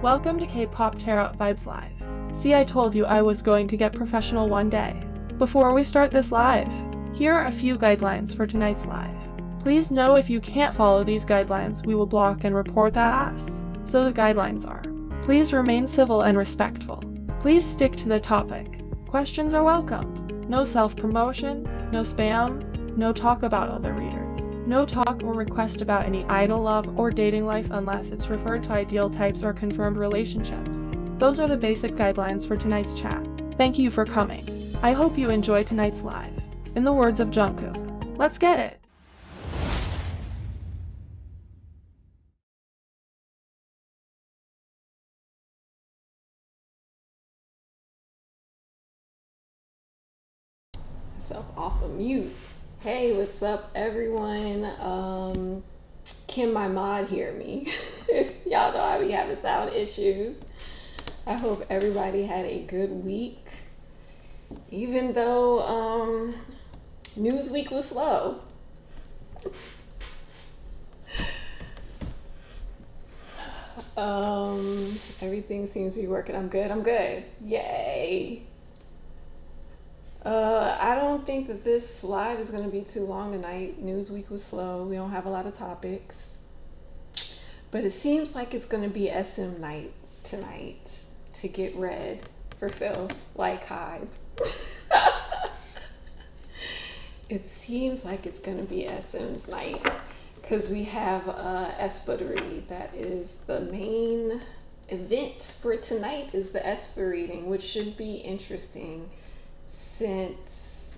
Welcome to Kpop Tear Up Vibes Live. See, I told you I was going to get professional one day. Before we start this live, here are a few guidelines for tonight's live. Please know if you can't follow these guidelines, we will block and report that ass. So the guidelines are: please remain civil and respectful. Please stick to the topic. Questions are welcome. No self-promotion, no spam, no talk about other readers. No talk or request about any idol love or dating life unless it's referred to ideal types or confirmed relationships. Those are the basic guidelines for tonight's chat. Thank you for coming. I hope you enjoy tonight's live. In the words of Jungkook, let's get it! Myself off of mute. Hey, what's up, everyone? Can my mod hear me? Y'all know I be having sound issues. I hope everybody had a good week, even though news week was slow. Everything seems to be working. I'm good. Yay. I don't think that this live is going to be too long tonight. Newsweek was slow. We don't have a lot of topics. But it seems like it's going to be SM night tonight to get read for filth like Hybe. It seems like it's going to be SM's night because we have Espadrille. That is the main event for tonight, is the Espa reading, which should be interesting. Since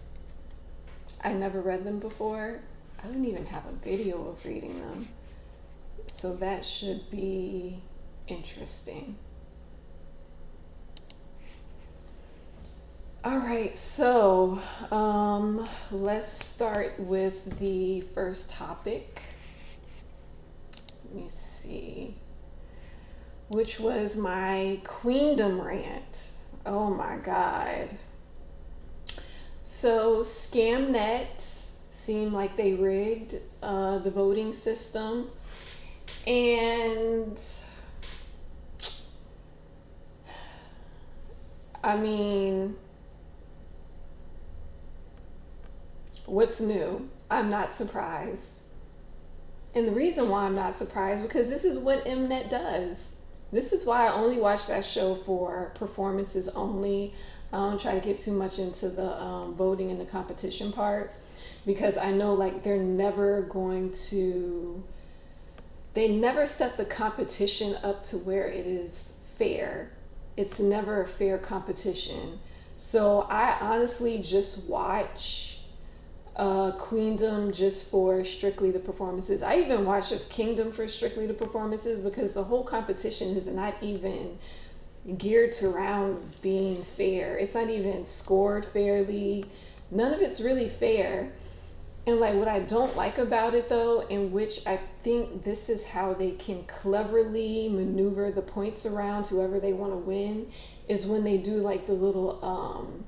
I never read them before, I don't even have a video of reading them, so that should be interesting. All right, so let's start with the first topic. Let me see, which was my queendom rant. Oh my god. So Scamnet seemed like they rigged the voting system, and I mean, what's new? I'm not surprised. And the reason why I'm not surprised, because this is what Mnet does. This is why I only watch that show for performances only. I don't try to get too much into the voting and the competition part, because I know like they never set the competition up to where it is fair. It's never a fair competition. So I honestly just watch Queendom just for strictly the performances. I even watch just Kingdom for strictly the performances, because the whole competition is not even geared to around being fair. It's not even scored fairly. None of it's really fair. And like what I don't like about it though, in which I think this is how they can cleverly maneuver the points around whoever they want to win, is when they do like the little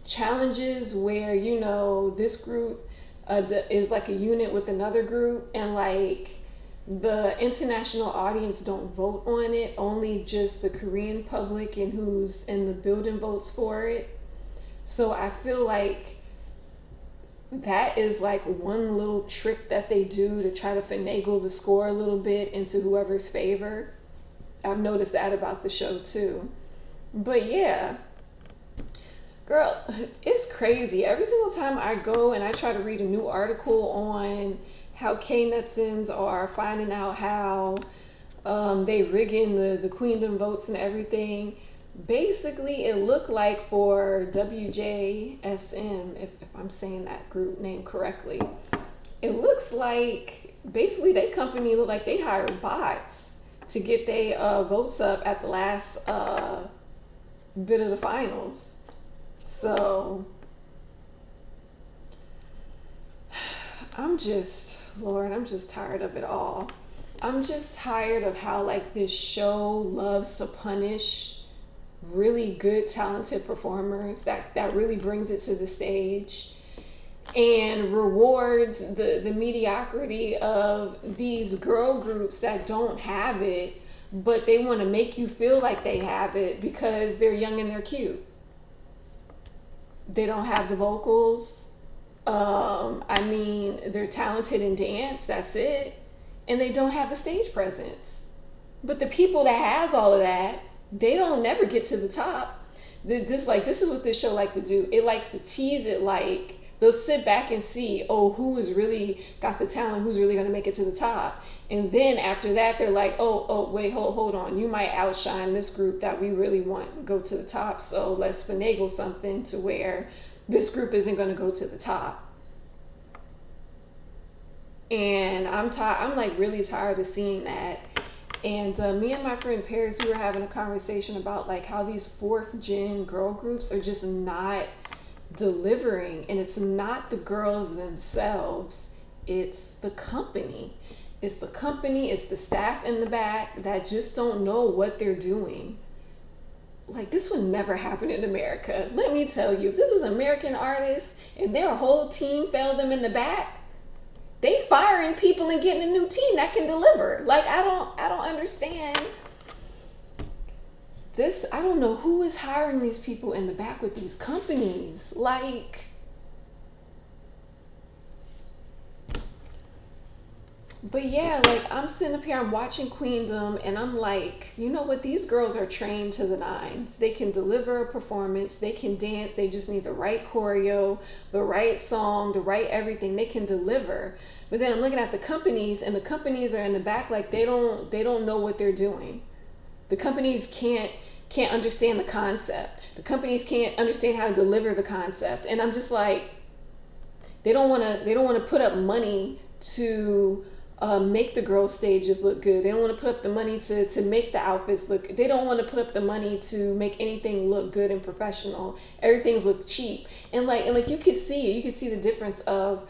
challenges where, you know, this group is like a unit with another group, and like the international audience don't vote on it, only just the Korean public and who's in the building votes for it. So I feel like that is like one little trick that they do to try to finagle the score a little bit into whoever's favor. I've noticed that about the show too. But yeah, girl, it's crazy. Every single time I go and I try to read a new article on how K-Netsons are finding out how they rigging the Queendom votes and everything. Basically, it looked like for WJSM, if I'm saying that group name correctly, it looks like basically they company look like they hired bots to get their votes up at the last bit of the finals. So I'm just tired of it all. I'm just tired of how like this show loves to punish really good, talented performers that really brings it to the stage, and rewards the mediocrity of these girl groups that don't have it but they want to make you feel like they have it because they're young and they're cute. They don't have the vocals. I mean, they're talented in dance, that's it. And they don't have the stage presence. But the people that has all of that, they don't never get to the top. This is what this show like to do. It likes to tease it, like they'll sit back and see, oh, who is really got the talent, who's really gonna make it to the top. And then after that, they're like, oh, wait, hold on. You might outshine this group that we really want to go to the top. So let's finagle something to where this group isn't gonna go to the top. And I'm like really tired of seeing that. And me and my friend Paris, we were having a conversation about like how these 4th gen girl groups are just not delivering. And it's not the girls themselves, it's the company. It's the company, it's the staff in the back that just don't know what they're doing. Like, this would never happen in America. Let me tell you, if this was American artists and their whole team failed them in the back, they firing people and getting a new team that can deliver. Like, I don't understand this. I don't know who is hiring these people in the back with these companies. Like, but yeah, like I'm sitting up here, I'm watching Queendom, and I'm like, you know what? These girls are trained to the nines. They can deliver a performance, they can dance, they just need the right choreo, the right song, the right everything. They can deliver. But then I'm looking at the companies, and the companies are in the back like they don't know what they're doing. The companies can't understand the concept. The companies can't understand how to deliver the concept. And I'm just like, they don't want to put up money to make the girls' stages look good. They don't want to put up the money to make the outfits look. They don't want to put up the money to make anything look good and professional. Everything's look cheap. And like you can see it. You can see the difference of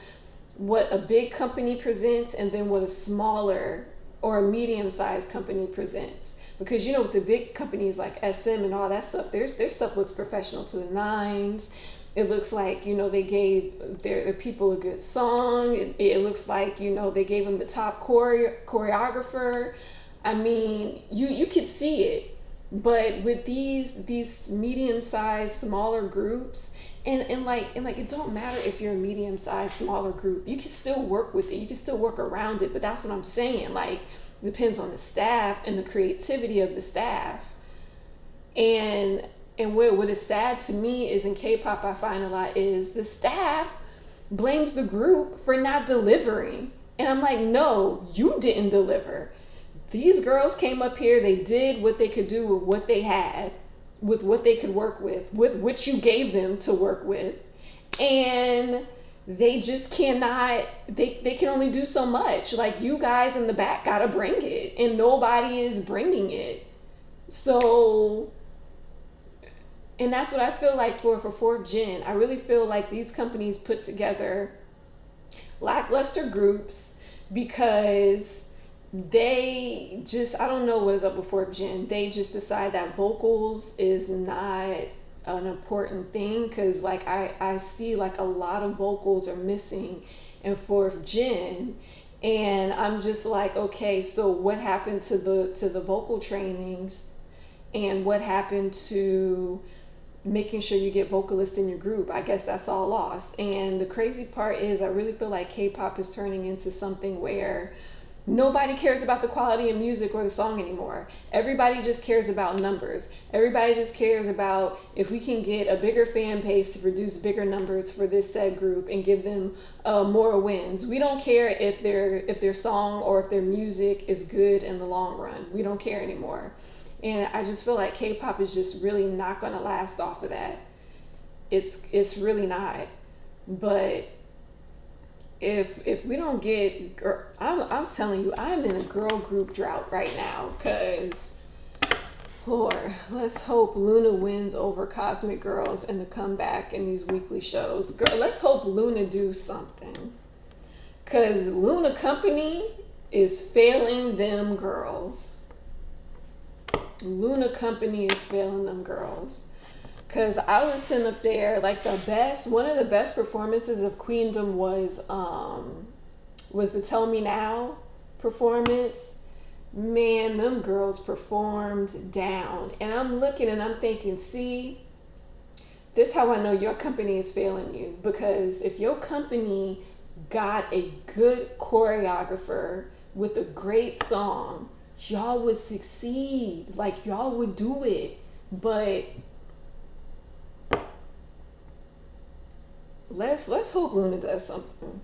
what a big company presents and then what a smaller or a medium-sized company presents. Because you know, with the big companies like SM and all that stuff, their stuff looks professional to the nines. It looks like, you know, they gave their people a good song. It looks like, you know, they gave them the top choreographer. I mean, you could see it. But with these medium-sized, smaller groups, and it don't matter if you're a medium-sized, smaller group. You can still work with it. You can still work around it. But that's what I'm saying. Like, it depends on the staff and the creativity of the staff. And what is sad to me is in K-pop, I find a lot is the staff blames the group for not delivering. And I'm like, no, you didn't deliver. These girls came up here, they did what they could do with what they had, with what they could work with what you gave them to work with. And they just cannot, they can only do so much. Like, you guys in the back gotta bring it, and nobody is bringing it. So, and that's what I feel like for 4th gen. I really feel like these companies put together lackluster groups because they just, I don't know what is up with 4th gen. They just decide that vocals is not an important thing, because like I see like a lot of vocals are missing in 4th gen, and I'm just like, okay, so what happened to the vocal trainings, and what happened to making sure you get vocalists in your group? I guess that's all lost. And the crazy part is I really feel like K-pop is turning into something where nobody cares about the quality of music or the song anymore. Everybody just cares about numbers. Everybody just cares about if we can get a bigger fan base to produce bigger numbers for this said group and give them more wins. We don't care if their song or if their music is good in the long run. We don't care anymore. And I just feel like K-pop is just really not going to last off of that. It's really not. But if we don't get, I'm telling you, I'm in a girl group drought right now, because, Lord, let's hope Luna wins over Cosmic Girls in the comeback in these weekly shows. Girl, let's hope Luna do something, because Luna Company is failing them girls. Luna Company is failing them girls. Because I was sitting up there, like one of the best performances of Queendom was the Tell Me Now performance. Man, them girls performed down. And I'm looking and I'm thinking, see, this is how I know your company is failing you. Because if your company got a good choreographer with a great song, y'all would succeed. Like, y'all would do it. But let's hope Luna does something.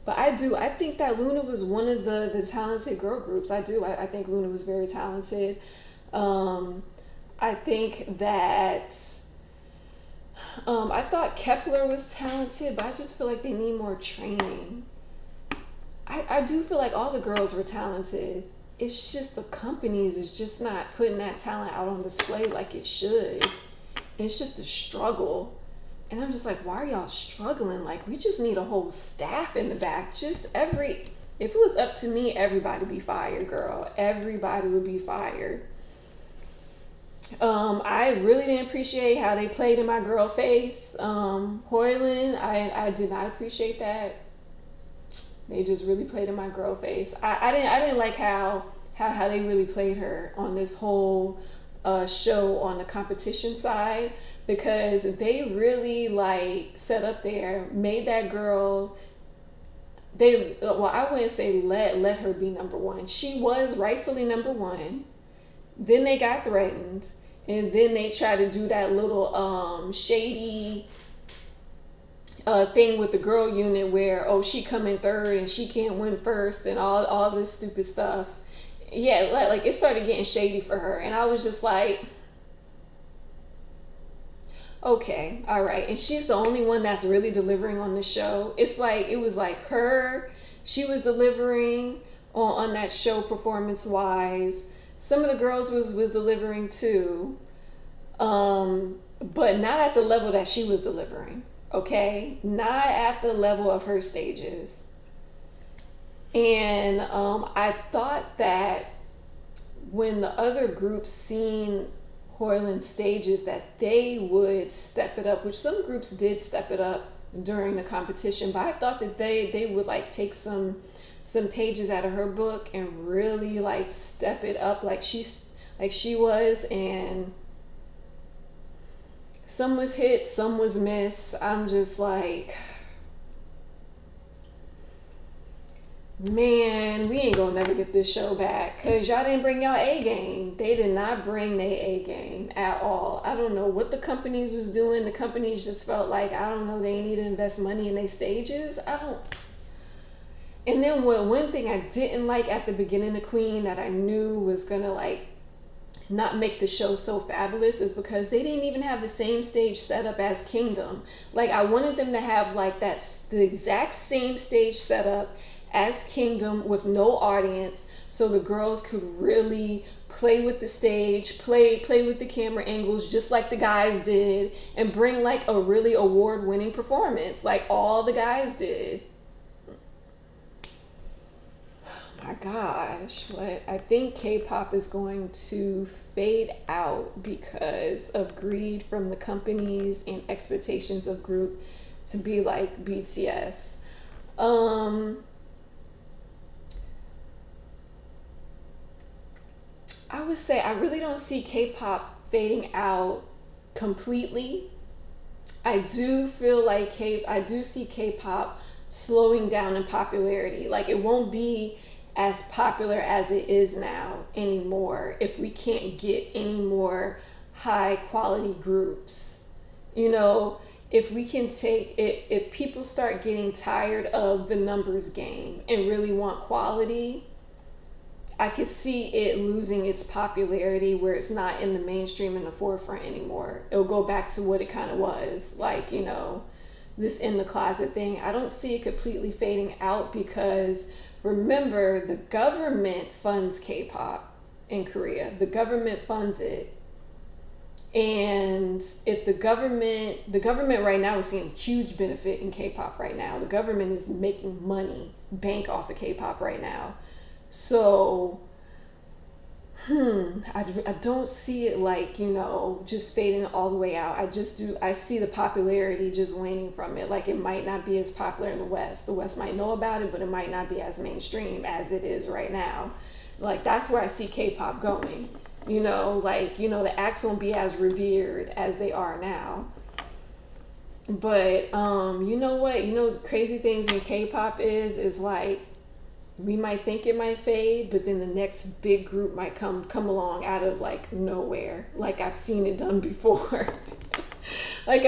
But I think that Luna was one of the talented girl groups. I do. I think Luna was very talented. I think that I thought Kepler was talented, but I just feel like they need more training. I do feel like all the girls were talented. It's just the companies is just not putting that talent out on display like it should. And it's just a struggle. And I'm just like, why are y'all struggling? Like, we just need a whole staff in the back. If it was up to me, everybody would be fired, girl. Everybody would be fired. I really didn't appreciate how they played in my girl face. Hoyland, I did not appreciate that. They just really played in my girl face. I didn't like how they really played her on this whole show on the competition side, because they really like set up there, made that girl. I wouldn't say let her be number one. She was rightfully number one. Then they got threatened, and then they tried to do that little shady thing with the girl unit where, oh, she come in third and she can't win first and all this stupid stuff. Yeah, like it started getting shady for her, and I was just like, okay, all right. And she's the only one that's really delivering on the show. It's like, it was like her, she was delivering on that show performance wise. Some of the girls was delivering too, but not at the level that she was delivering. Okay, not at the level of her stages. And I thought that when the other groups seen Hoyland's stages, that they would step it up, which some groups did step it up during the competition. But I thought that they would like take some pages out of her book and really like step it up like she was. And some was hit, some was miss. I'm just like, man, we ain't gonna never get this show back, because y'all didn't bring y'all A game. They did not bring their A game at all. I don't know what the companies was doing. The companies just felt like, I don't know, they need to invest money in their stages. And then one thing I didn't like at the beginning of Queen that I knew was gonna like not make the show so fabulous is because they didn't even have the same stage setup as Kingdom. Like, I wanted them to have like the exact same stage setup as Kingdom with no audience, so the girls could really play with the stage, play with the camera angles just like the guys did, and bring like a really award-winning performance like all the guys did. My gosh, but I think K-pop is going to fade out because of greed from the companies and expectations of group to be like BTS. I would say I really don't see K-pop fading out completely. I do feel like I do see K-pop slowing down in popularity. Like, it won't be as popular as it is now anymore if we can't get any more high quality groups. You know, if we can take it, if people start getting tired of the numbers game and really want quality, I could see it losing its popularity where it's not in the mainstream in the forefront anymore. It'll go back to what it kind of was, like, you know, this in the closet thing. I don't see it completely fading out because, remember, the government funds K-pop in Korea. The government funds it. And if the government right now is seeing huge benefit in K-pop right now. The government is making money, bank off of K-pop right now. So, I don't see it like, you know, just fading all the way out. I see the popularity just waning from it. Like, it might not be as popular in the West. The West might know about it, but it might not be as mainstream as it is right now. Like that's where I see K-pop going. Like, the acts won't be as revered as they are now. But you know what? The crazy things in K-pop is like, we might think it might fade, but then the next big group might come along out of like nowhere. Like I've seen it done before. Like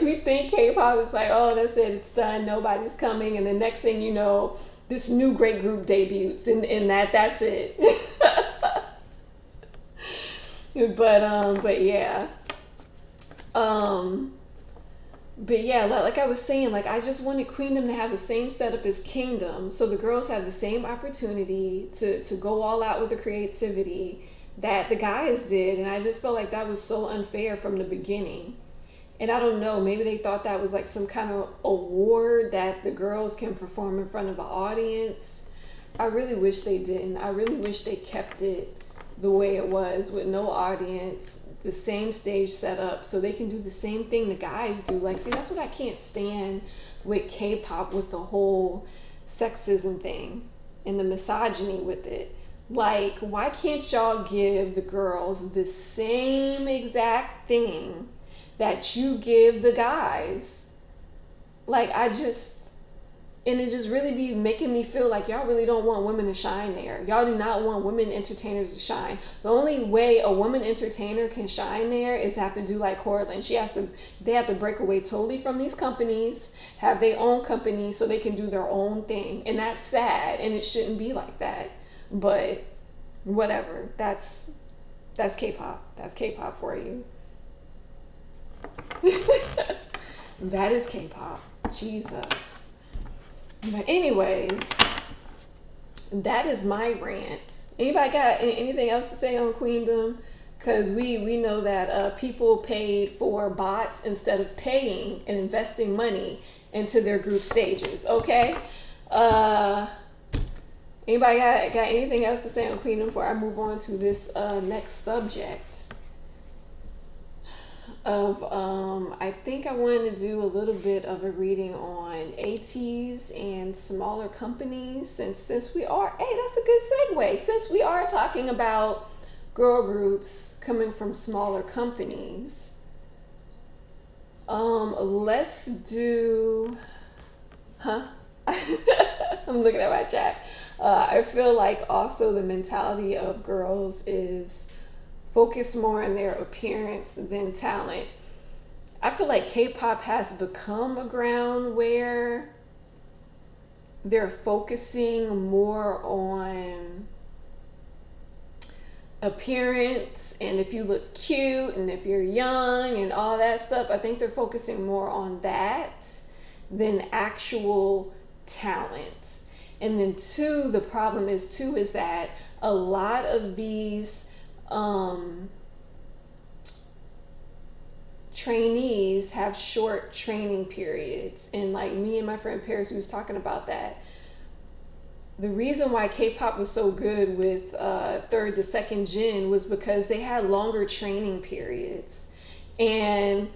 we think K-pop is like, oh, that's it, it's done, nobody's coming, and the next thing you know, this new great group debuts, and that's it. But yeah. But yeah, like I was saying, like I just wanted Queendom to have the same setup as Kingdom, so the girls have the same opportunity to go all out with the creativity that the guys did, and I just felt like that was so unfair from the beginning. And I don't know, maybe they thought that was like some kind of award that the girls can perform in front of an audience. I really wish they didn't. I really wish they kept it the way it was, with no audience, the same stage setup, so they can do the same thing the guys do. Like, see, that's what I can't stand with K-pop, with the whole sexism thing and the misogyny with it. Like, why can't y'all give the girls the same exact thing that you give the guys? Like, and it just really be making me feel like y'all really don't want women to shine there. Y'all do not want women entertainers to shine. The only way a woman entertainer can shine there is to have to do like Cortland. They have to break away totally from these companies, have their own company so they can do their own thing. And that's sad, and it shouldn't be like that. But whatever. That's K-pop. That's K-pop for you. That is K-pop. Jesus. But anyways, that is my rant. Anybody got anything else to say on Queendom? Because we know that people paid for bots instead of paying and investing money into their group stages. Okay. Anybody got anything else to say on Queendom before I move on to this next subject? I think I wanted to do a little bit of a reading on ATs and smaller companies, since we are, hey, that's a good segue, since we are talking about girl groups coming from smaller companies. Let's do, I'm looking at my chat. I feel like also the mentality of girls is focus more on their appearance than talent. I feel like K-pop has become a ground where they're focusing more on appearance, and if you look cute and if you're young and all that stuff. I think they're focusing more on that than actual talent. And then the problem is that a lot of these trainees have short training periods, and like me and my friend Paris, who was talking about that, the reason why K-pop was so good with third to second gen was because they had longer training periods. And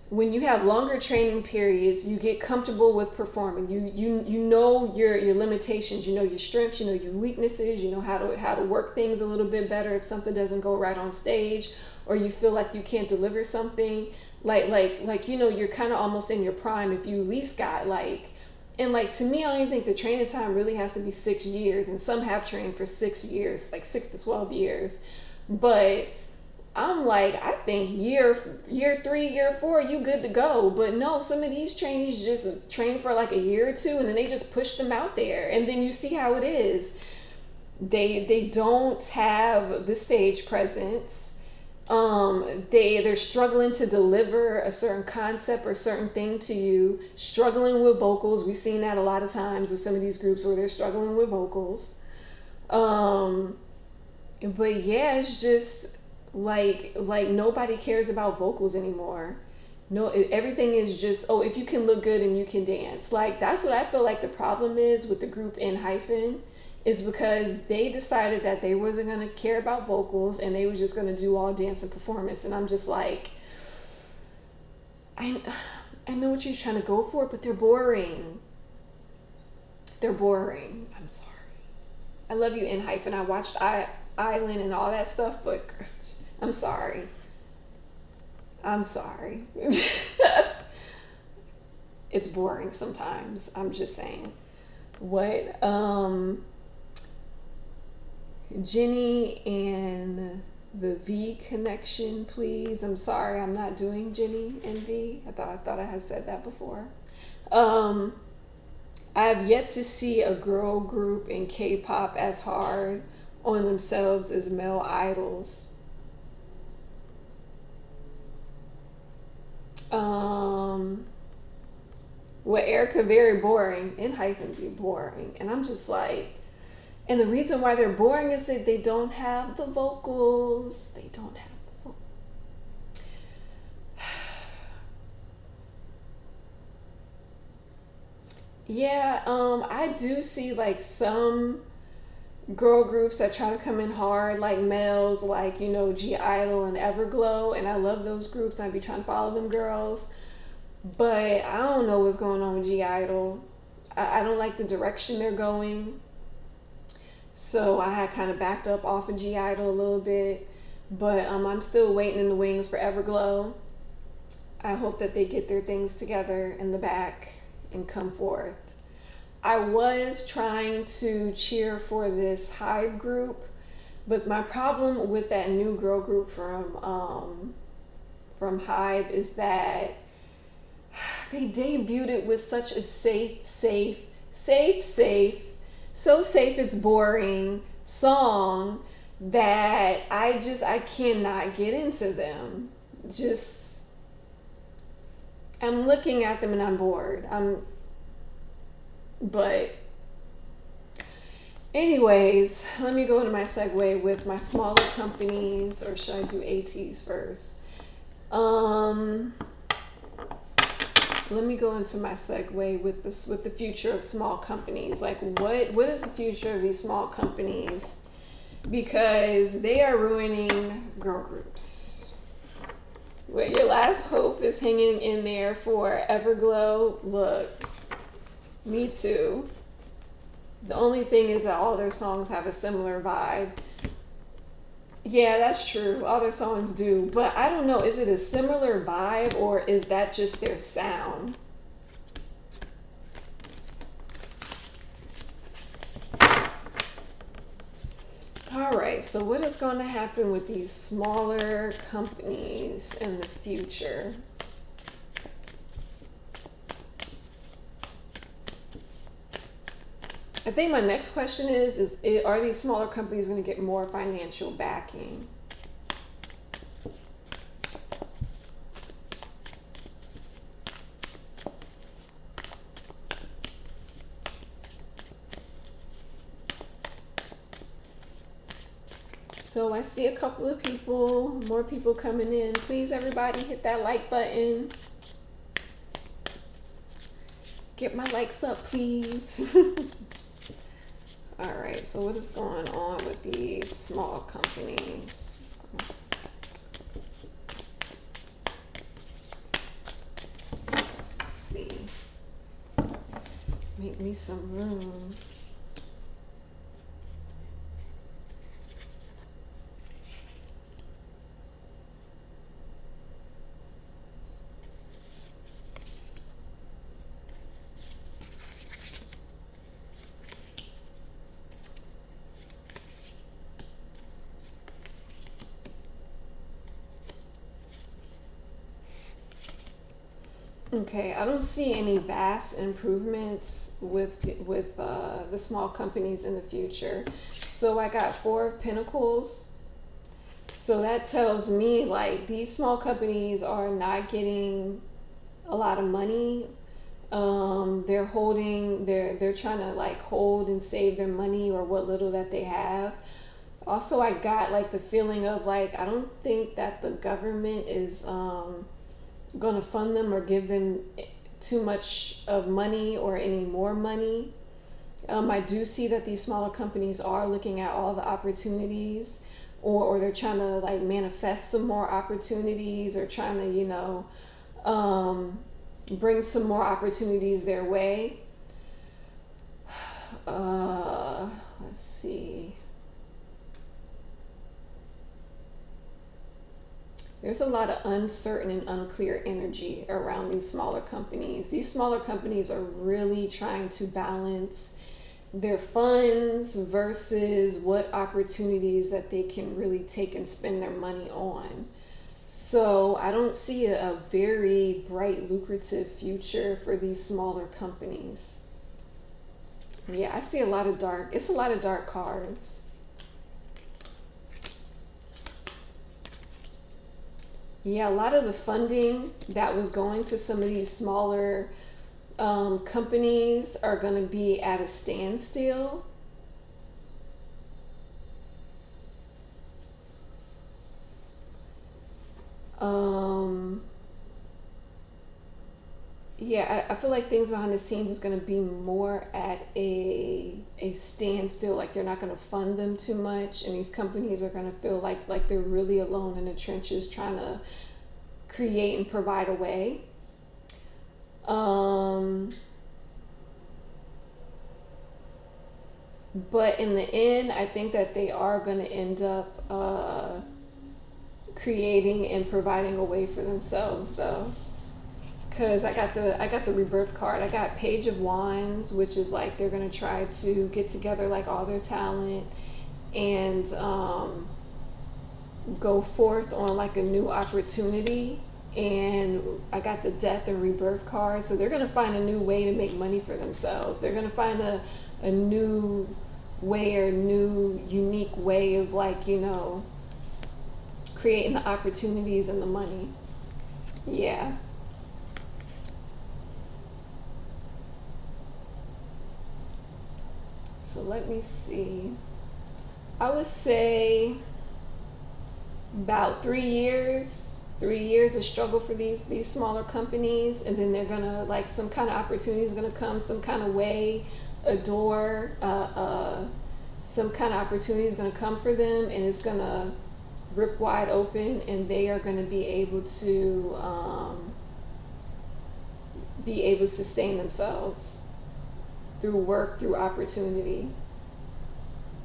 when you have longer training periods, you get comfortable with performing. You know your limitations, you know your strengths, you know your weaknesses, you know how to work things a little bit better if something doesn't go right on stage, or you feel like you can't deliver something. Like you're kind of almost in your prime if you at least got to me, I don't even think the training time really has to be 6 years, and some have trained for 6 years, like 6 to 12 years. But I'm like, I think year 3, year 4, you good to go. But no, some of these trainees just train for like a year or two, and then they just push them out there. And then you see how it is. They don't have the stage presence. They're struggling to deliver a certain concept or a certain thing to you, struggling with vocals. We've seen that a lot of times with some of these groups where they're struggling with vocals. But yeah, it's just like nobody cares about vocals anymore. No, everything is just, oh, if you can look good and you can dance. Like, that's what I feel like the problem is with the group N-Hyphen, is because they decided that they wasn't going to care about vocals and they was just going to do all dance and performance. And I'm just like, I know what you're trying to go for, but they're boring. I'm sorry. I love you in hyphen. I watched Island and all that stuff, but I'm sorry. I'm sorry. It's boring sometimes. I'm just saying. What Jenny and the V connection, please. I'm sorry, I'm not doing Jenny and V. I thought I had said that before. I have yet to see a girl group in K-pop as hard on themselves as male idols. With Erica, very boring. In hyphen, be boring. And I'm just like, and the reason why they're boring is that they don't have the vocals. They don't have the vocals. Yeah, I do see like some girl groups that try to come in hard, like males, like, you know, G Idol and Everglow, and I love those groups. I'd be trying to follow them girls, but I don't know what's going on with G Idol. I don't like the direction they're going, so I had kind of backed up off of G Idol a little bit, but I'm still waiting in the wings for Everglow. I hope that they get their things together in the back and come forth. I was trying to cheer for this Hive group, but my problem with that new girl group from Hive is that they debuted it with such a safe, so safe it's boring song that I cannot get into them. I'm looking at them and I'm bored. But anyways, let me go into my segue with my smaller companies, or should I do ATs first? Let me go into my segue with the future of small companies. Like what is the future of these small companies? Because they are ruining girl groups. Where your last hope is hanging in there for Everglow. Look, me too. The only thing is that all their songs have a similar vibe. Yeah, that's true. All their songs do. But I don't know, is it a similar vibe or is that just their sound? All right, so what is going to happen with these smaller companies in the future? I think my next question is are these smaller companies going to get more financial backing? So I see a couple of people, more people coming in. Please, everybody, hit that like button. Get my likes up, please. All right, so what is going on with these small companies? Let's see. Make me some room. Okay, I don't see any vast improvements with the small companies in the future. So I got 4 of Pentacles. So that tells me like these small companies are not getting a lot of money. They're trying to like hold and save their money or what little that they have. Also, I got like the feeling of like I don't think that the government is going to fund them or give them too much of money or any more money. I do see that these smaller companies are looking at all the opportunities, or they're trying to like manifest some more opportunities, or trying to, you know, bring some more opportunities their way. Let's Let's see. There's a lot of uncertain and unclear energy around these smaller companies. These smaller companies are really trying to balance their funds versus what opportunities that they can really take and spend their money on. So I don't see a very bright, lucrative future for these smaller companies. Yeah, I see a lot of dark. It's a lot of dark cards. Yeah, a lot of the funding that was going to some of these smaller companies are going to be at a standstill. Yeah, I feel like things behind the scenes is going to be more at a standstill. Like they're not going to fund them too much, and these companies are going to feel like they're really alone in the trenches trying to create and provide a way. But in the end, I think that they are going to end up creating and providing a way for themselves, though. Because I got the rebirth card. I got Page of Wands, which is like they're gonna try to get together like all their talent and go forth on like a new opportunity. And I got the Death and Rebirth card, so they're gonna find a new way to make money for themselves. They're gonna find a new way or new unique way of like, you know, creating the opportunities and the money. Yeah. So let me see. I would say about 3 years. 3 years of struggle for these smaller companies, and then they're gonna like some kind of opportunity is gonna come, some kind of way, a door, some kind of opportunity is gonna come for them, and it's gonna rip wide open, and they are gonna be able to sustain themselves through work, through opportunity.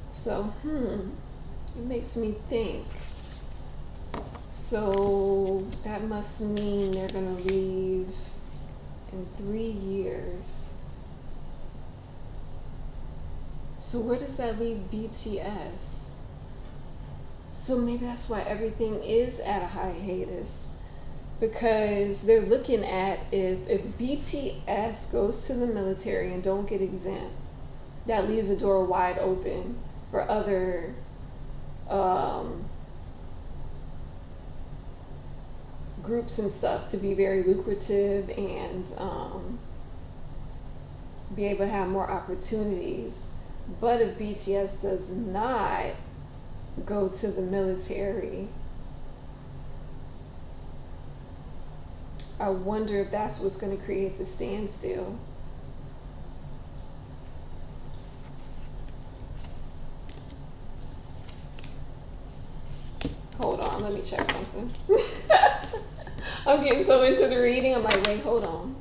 So, it makes me think. So that must mean they're gonna leave in 3 years. So where does that leave BTS? So maybe that's why everything is at a hiatus. Because they're looking at if BTS goes to the military and don't get exempt, that leaves the door wide open for other groups and stuff to be very lucrative and be able to have more opportunities. But if BTS does not go to the military, I wonder if that's what's going to create the standstill. Hold on, let me check something. I'm getting so into the reading, I'm like, wait, hold on.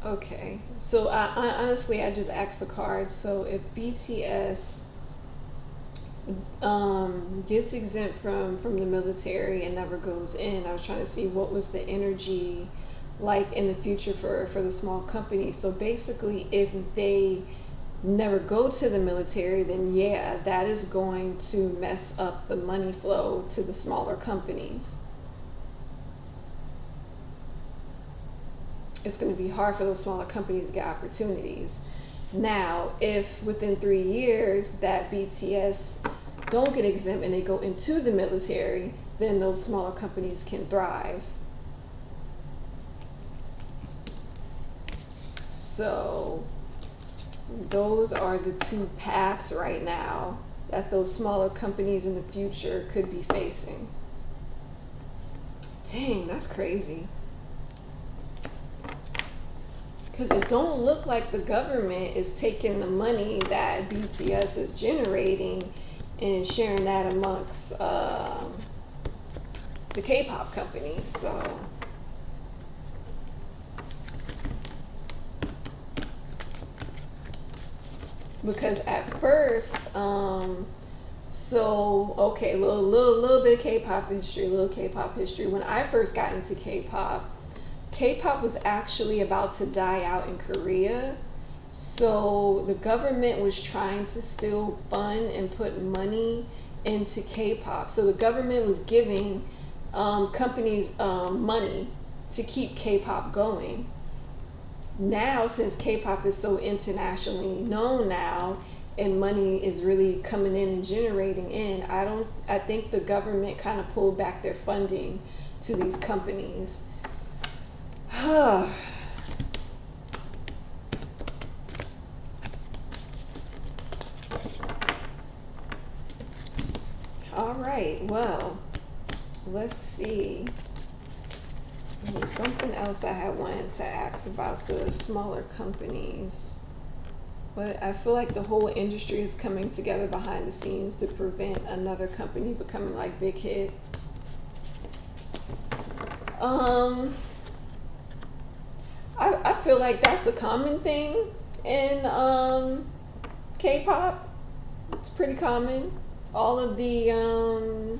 Okay, so I honestly, I just asked the cards. So if BTS gets exempt from the military and never goes in, I was trying to see what was the energy like in the future for the small company. So basically, if they never go to the military, then yeah, that is going to mess up the money flow to the smaller companies. it's going to be hard for those smaller companies to get opportunities. Now, if within 3 years that BTS don't get exempt and they go into the military, then those smaller companies can thrive. So those are the two paths right now that those smaller companies in the future could be facing. Dang, that's crazy. Because it don't look like the government is taking the money that BTS is generating and sharing that amongst the K-pop companies. So because at first, okay, little bit of K-pop history. When I first got into K-pop was actually about to die out in Korea. So the government was trying to still fund and put money into K-pop. So the government was giving companies money to keep K-pop going. Now, since K-pop is so internationally known now, and money is really coming in and generating in, I think the government kind of pulled back their funding to these companies. All right, well, let's see. There was something else I had wanted to ask about the smaller companies. But I feel like the whole industry is coming together behind the scenes to prevent another company becoming like Big Hit. I feel like that's a common thing in K-pop. It's pretty common. All of the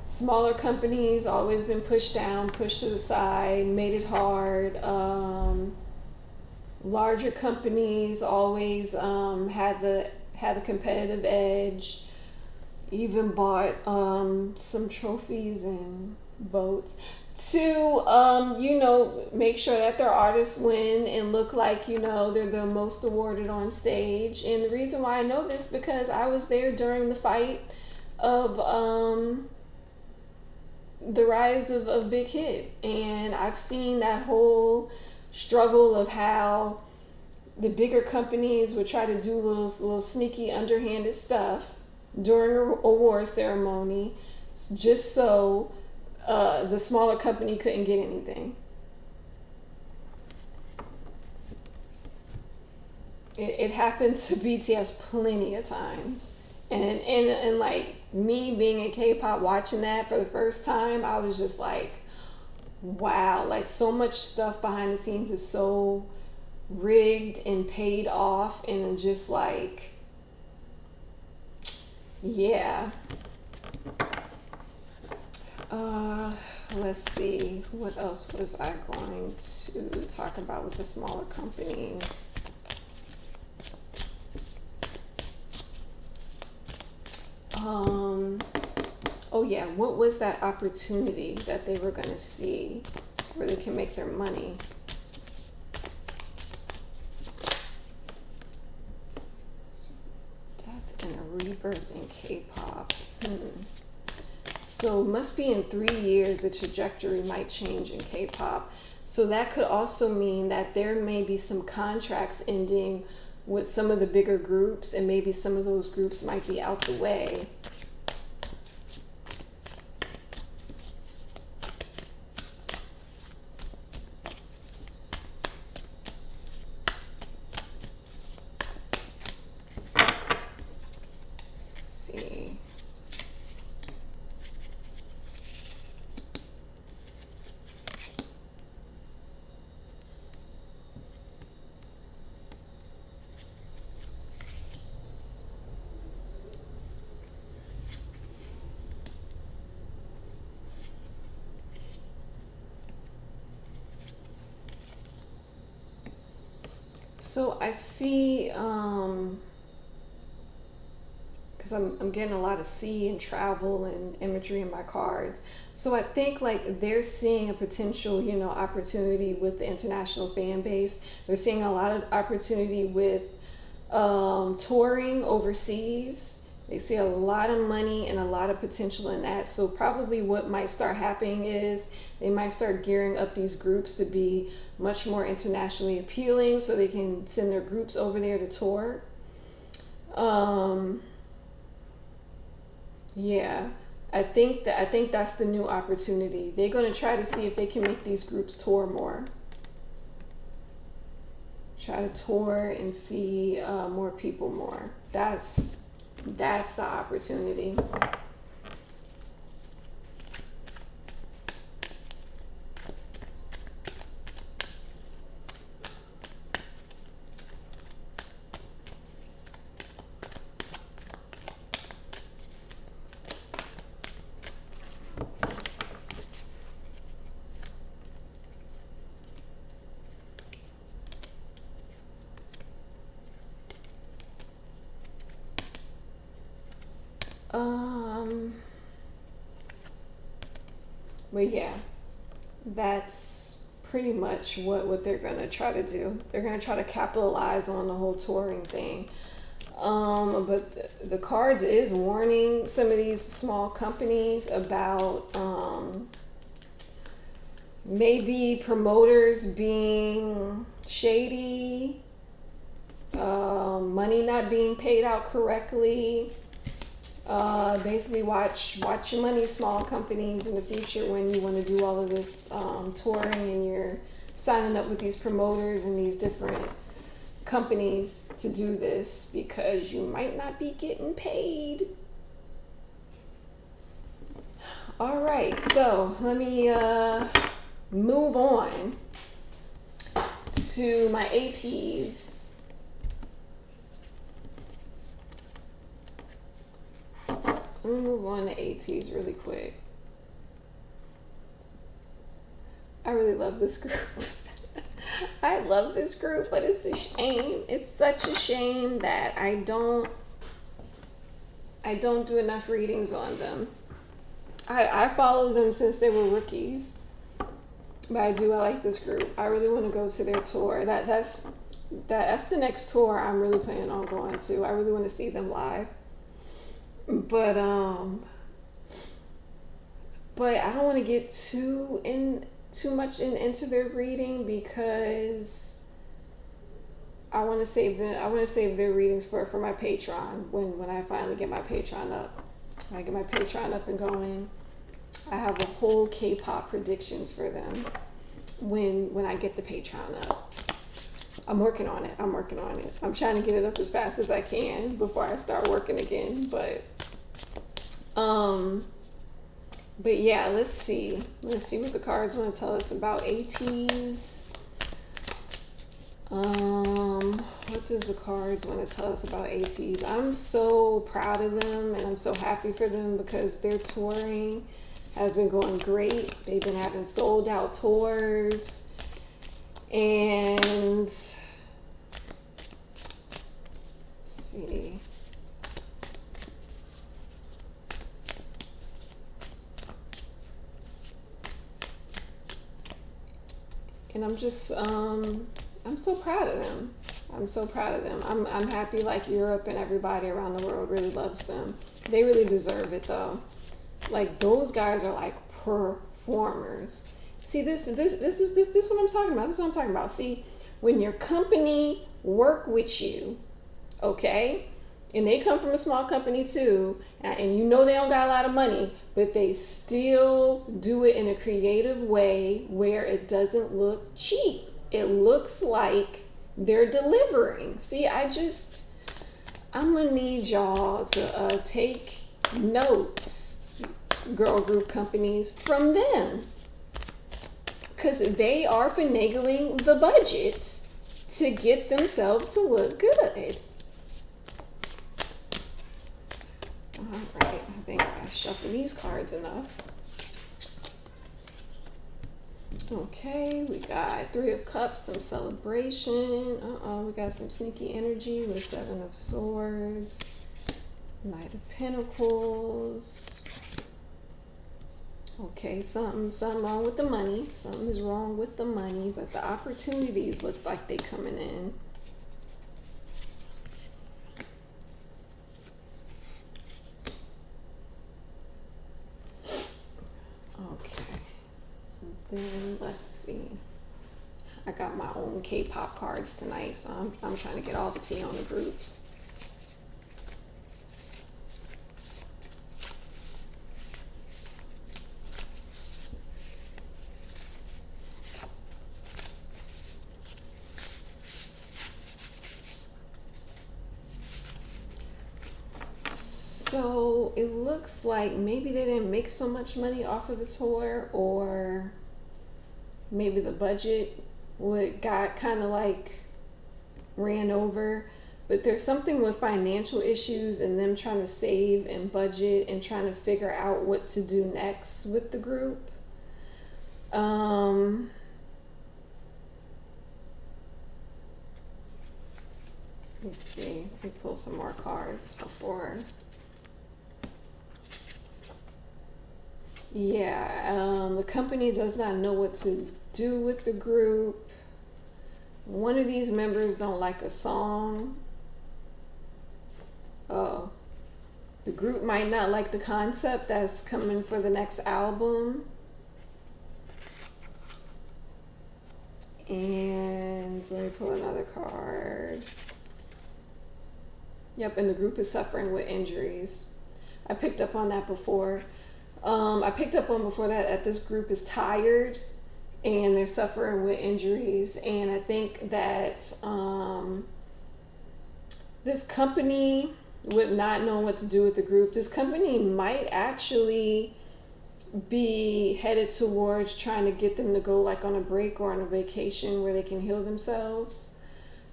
smaller companies always been pushed down, pushed to the side, made it hard. Larger companies always had the competitive edge. Even bought some trophies and votes to make sure that their artists win and look like they're the most awarded on stage. And the reason why I know this because I was there during the fight of the rise of Big Hit, and I've seen that whole struggle of how the bigger companies would try to do little sneaky underhanded stuff during an award ceremony just so the smaller company couldn't get anything. It happened to BTS plenty of times. And like me being in K-pop watching that for the first time, I was just like, wow, like so much stuff behind the scenes is so rigged and paid off, and just like, yeah. Let's see, what else was I going to talk about with the smaller companies? Oh yeah, what was that opportunity that they were going to see where they can make their money? Death and a rebirth in K-pop. So must be in 3 years the trajectory might change in K-pop. So that could also mean that there may be some contracts ending with some of the bigger groups, and maybe some of those groups might be out the way. So I see, because because I'm getting a lot of sea and travel and imagery in my cards. So I think like they're seeing a potential, you know, opportunity with the international fan base. They're seeing a lot of opportunity with touring overseas. They see a lot of money and a lot of potential in that. So probably what might start happening is they might start gearing up these groups to be much more internationally appealing, so they can send their groups over there to tour. Yeah, I think that's the new opportunity. They're going to try to see if they can make these groups tour more. Try to tour and see more people more. That's the opportunity. But yeah, that's pretty much what they're gonna try to do. They're gonna try to capitalize on the whole touring thing. But the cards is warning some of these small companies about maybe promoters being shady, money not being paid out correctly. Basically watch your money, small companies, in the future when you want to do all of this touring and you're signing up with these promoters and these different companies to do this, because you might not be getting paid. All right, so let me move on to my ATs. Let me move on to ATs really quick. I really love this group. I love this group, but it's a shame. It's such a shame that I don't do enough readings on them. I followed them since they were rookies. But I like this group. I really want to go to their tour. That's the next tour I'm really planning on going to. I really want to see them live. But I don't want to get too much into their reading, because I want to save their readings for my Patreon when I finally get my Patreon up. When I get my Patreon up and going, I have a whole K-pop predictions for them when I get the Patreon up. I'm working on it. I'm trying to get it up as fast as I can before I start working again. But yeah, let's see what the cards want to tell us about ATs. What does the cards want to tell us about ATs? I'm so proud of them and I'm so happy for them, because their touring has been going great. They've been having sold out tours. And let's see. And I'm just I'm so proud of them. I'm happy like Europe and everybody around the world really loves them. They really deserve it though. Like, those guys are like performers. See, this what I'm talking about. This is what I'm talking about. See, when your company work with you, okay, and they come from a small company too, and you know they don't got a lot of money, but they still do it in a creative way where it doesn't look cheap. It looks like they're delivering. See, I'm gonna need y'all to take notes, girl group companies, from them. Because they are finagling the budget to get themselves to look good. All right, I think I shuffled these cards enough. Okay, we got 3 of Cups, some celebration. We got some sneaky energy with 7 of Swords. Knight of Pentacles. Okay, something wrong with the money. Something is wrong with the money, but the opportunities look like they coming in. Okay. And then let's see. I got my own K-pop cards tonight, so I'm trying to get all the tea on the groups. So it looks like maybe they didn't make so much money off of the tour, or maybe the budget got kind of like ran over. But there's something with financial issues and them trying to save and budget and trying to figure out what to do next with the group. Let me see. Let me pull some more cards before. Yeah, the company does not know what to do with the group. One of these members don't like a song. Oh, the group might not like the concept that's coming for the next album. And let me pull another card. Yep, and the group is suffering with injuries. I picked up on that before. I picked up on before that this group is tired and they're suffering with injuries. And I think that this company would not know what to do with the group. This company might actually be headed towards trying to get them to go like on a break or on a vacation where they can heal themselves.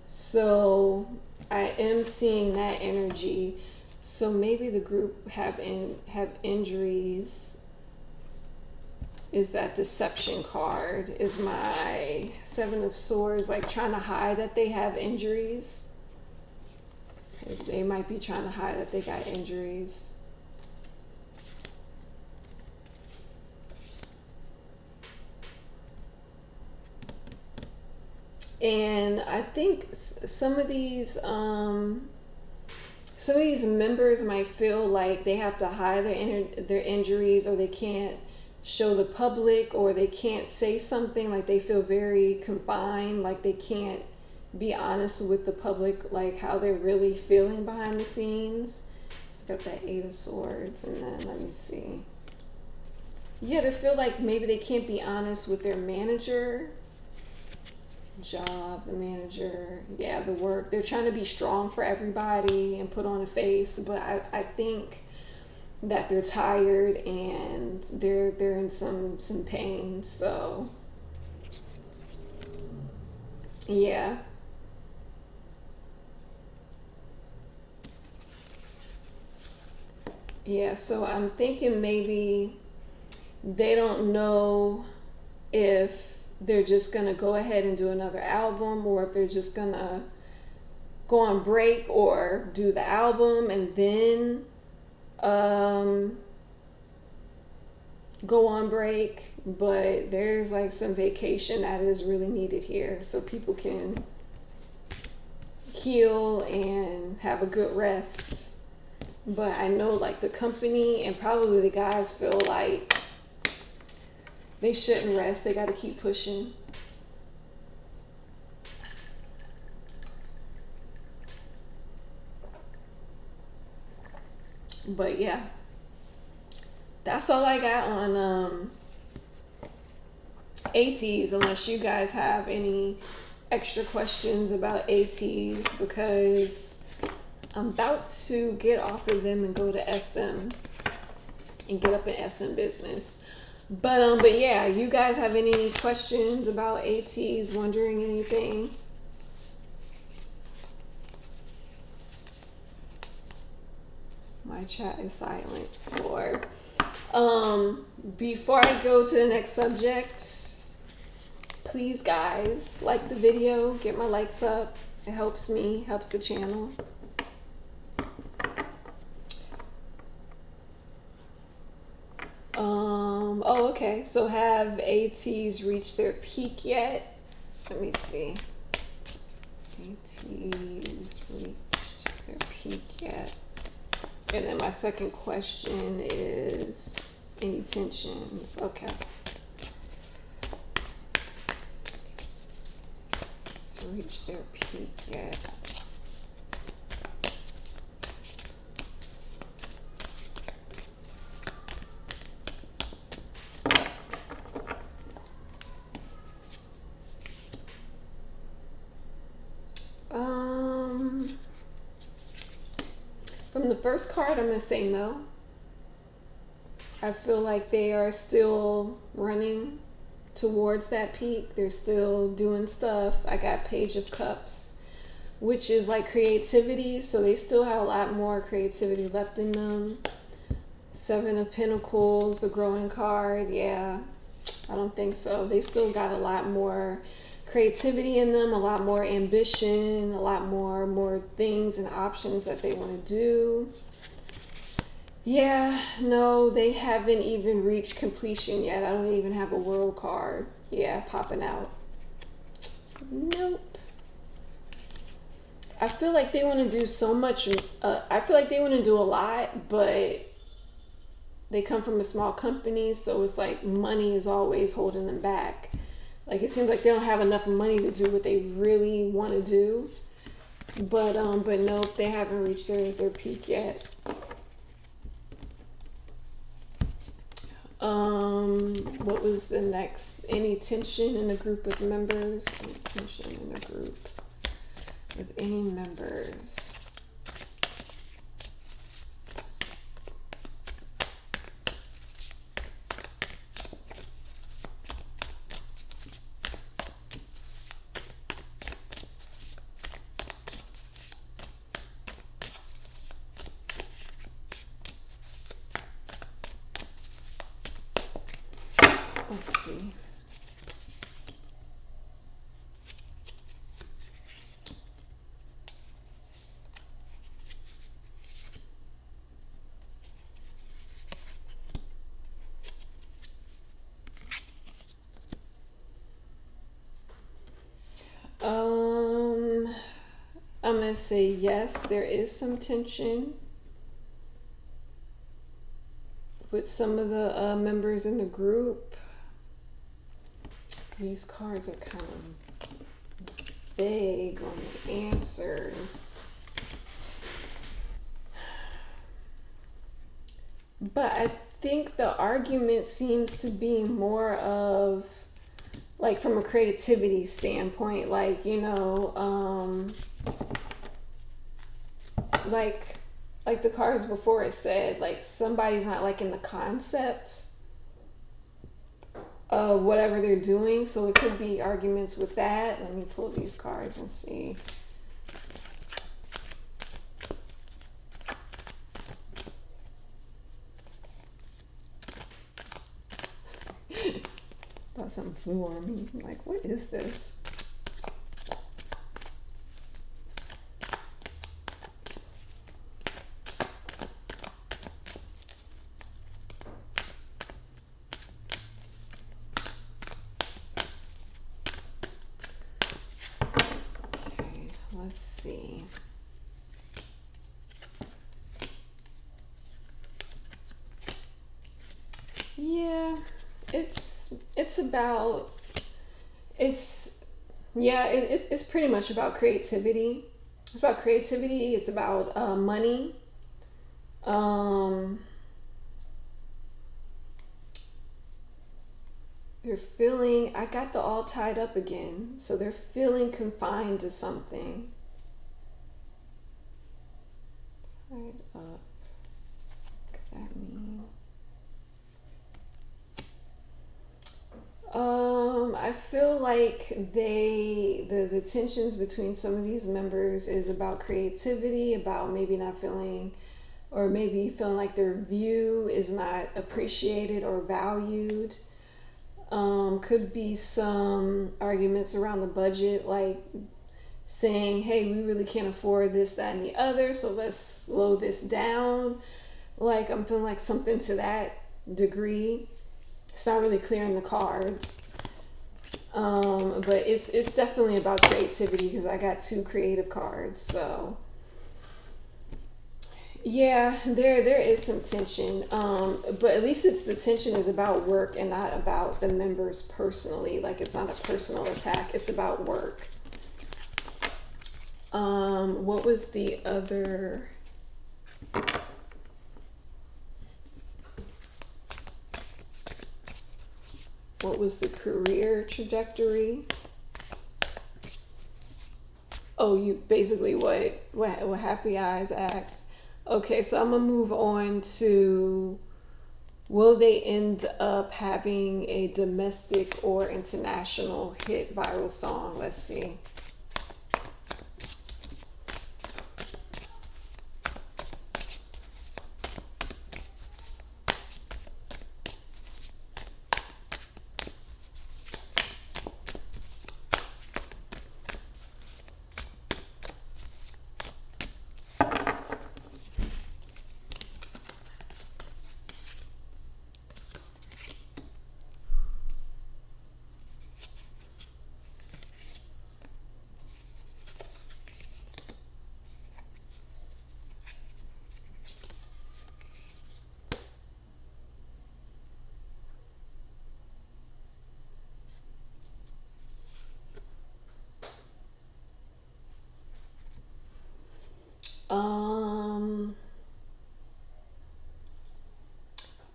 So I am seeing that energy. So maybe the group have injuries. Is that Deception card? Is my Seven of Swords like trying to hide that they have injuries? They might be trying to hide that they got injuries. And I think some of these members might feel like they have to hide their injuries, or they can't show the public, or they can't say something, like they feel very confined, like they can't be honest with the public, like how they're really feeling behind the scenes. It's got that Eight of Swords, and then let me see. Yeah, they feel like maybe they can't be honest with their manager. Job, the manager, yeah, the work. They're trying to be strong for everybody and put on a face, but I think that they're tired and they're in some pain. So yeah. Yeah, so I'm thinking maybe they don't know if they're just gonna go ahead and do another album, or if they're just gonna go on break or do the album and then go on break. But there's like some vacation that is really needed here so people can heal and have a good rest. But I know like the company and probably the guys feel like they shouldn't rest. They got to keep pushing. But yeah, that's all I got on ATs, unless you guys have any extra questions about ATs, because I'm about to get off of them and go to SM and get up in SM business. But yeah, you guys have any questions about ATs, wondering anything? My chat is silent. Or before I go to the next subject, please guys, like the video, get my likes up. It helps me, helps the channel. Oh, okay. So have ATs reached their peak yet? Let me see. ATs reached their peak yet? And then my second question is any tensions? Okay. So reach their peak yet? From the first card, I'm going to say no. I feel like they are still running towards that peak. They're still doing stuff. I got Page of Cups, which is like creativity. So they still have a lot more creativity left in them. Seven of Pentacles, the growing card. Yeah, I don't think so. They still got a lot more creativity in them, a lot more ambition, a lot more things and options that they want to do. Yeah, no, they haven't even reached completion yet. I don't even have a world card. Yeah, popping out. Nope. I feel like they want to do so much. I feel like they want to do a lot, but they come from a small company, so it's like money is always holding them back. Like it seems like they don't have enough money to do what they really want to do. But nope, they haven't reached their peak yet. What was the next? Any tension in a group of members? Any tension in a group with any members? Let's see. I'm gonna say yes, there is some tension with some of the members in the group. These cards are kind of vague on the answers. But I think the argument seems to be more of like from a creativity standpoint, like, you know, like the cards before it said, like somebody's not liking the concept of whatever they're doing. So it could be arguments with that. Let me pull these cards and see. Thought something flew on me. I'm like, what is this? Let's see. Yeah, it's pretty much about creativity. It's about creativity. It's about money. They're feeling, I got the all tied up again. So they're feeling confined to something. Tied up. What could that mean? I feel like the tensions between some of these members is about creativity, about maybe not feeling, or maybe feeling like their view is not appreciated or valued. Could be some arguments around the budget, like saying, hey, we really can't afford this, that, and the other, so let's slow this down. Like, I'm feeling like something to that degree. It's not really clearing the cards. But it's definitely about creativity because I got 2 creative cards. So yeah, there is some tension. But at least the tension is about work and not about the members personally. Like, it's not a personal attack. It's about work. What was the other? What was the career trajectory? Oh, you basically what Happy Eyes asks. Okay, so I'm gonna move on to, will they end up having a domestic or international hit viral song? Let's see.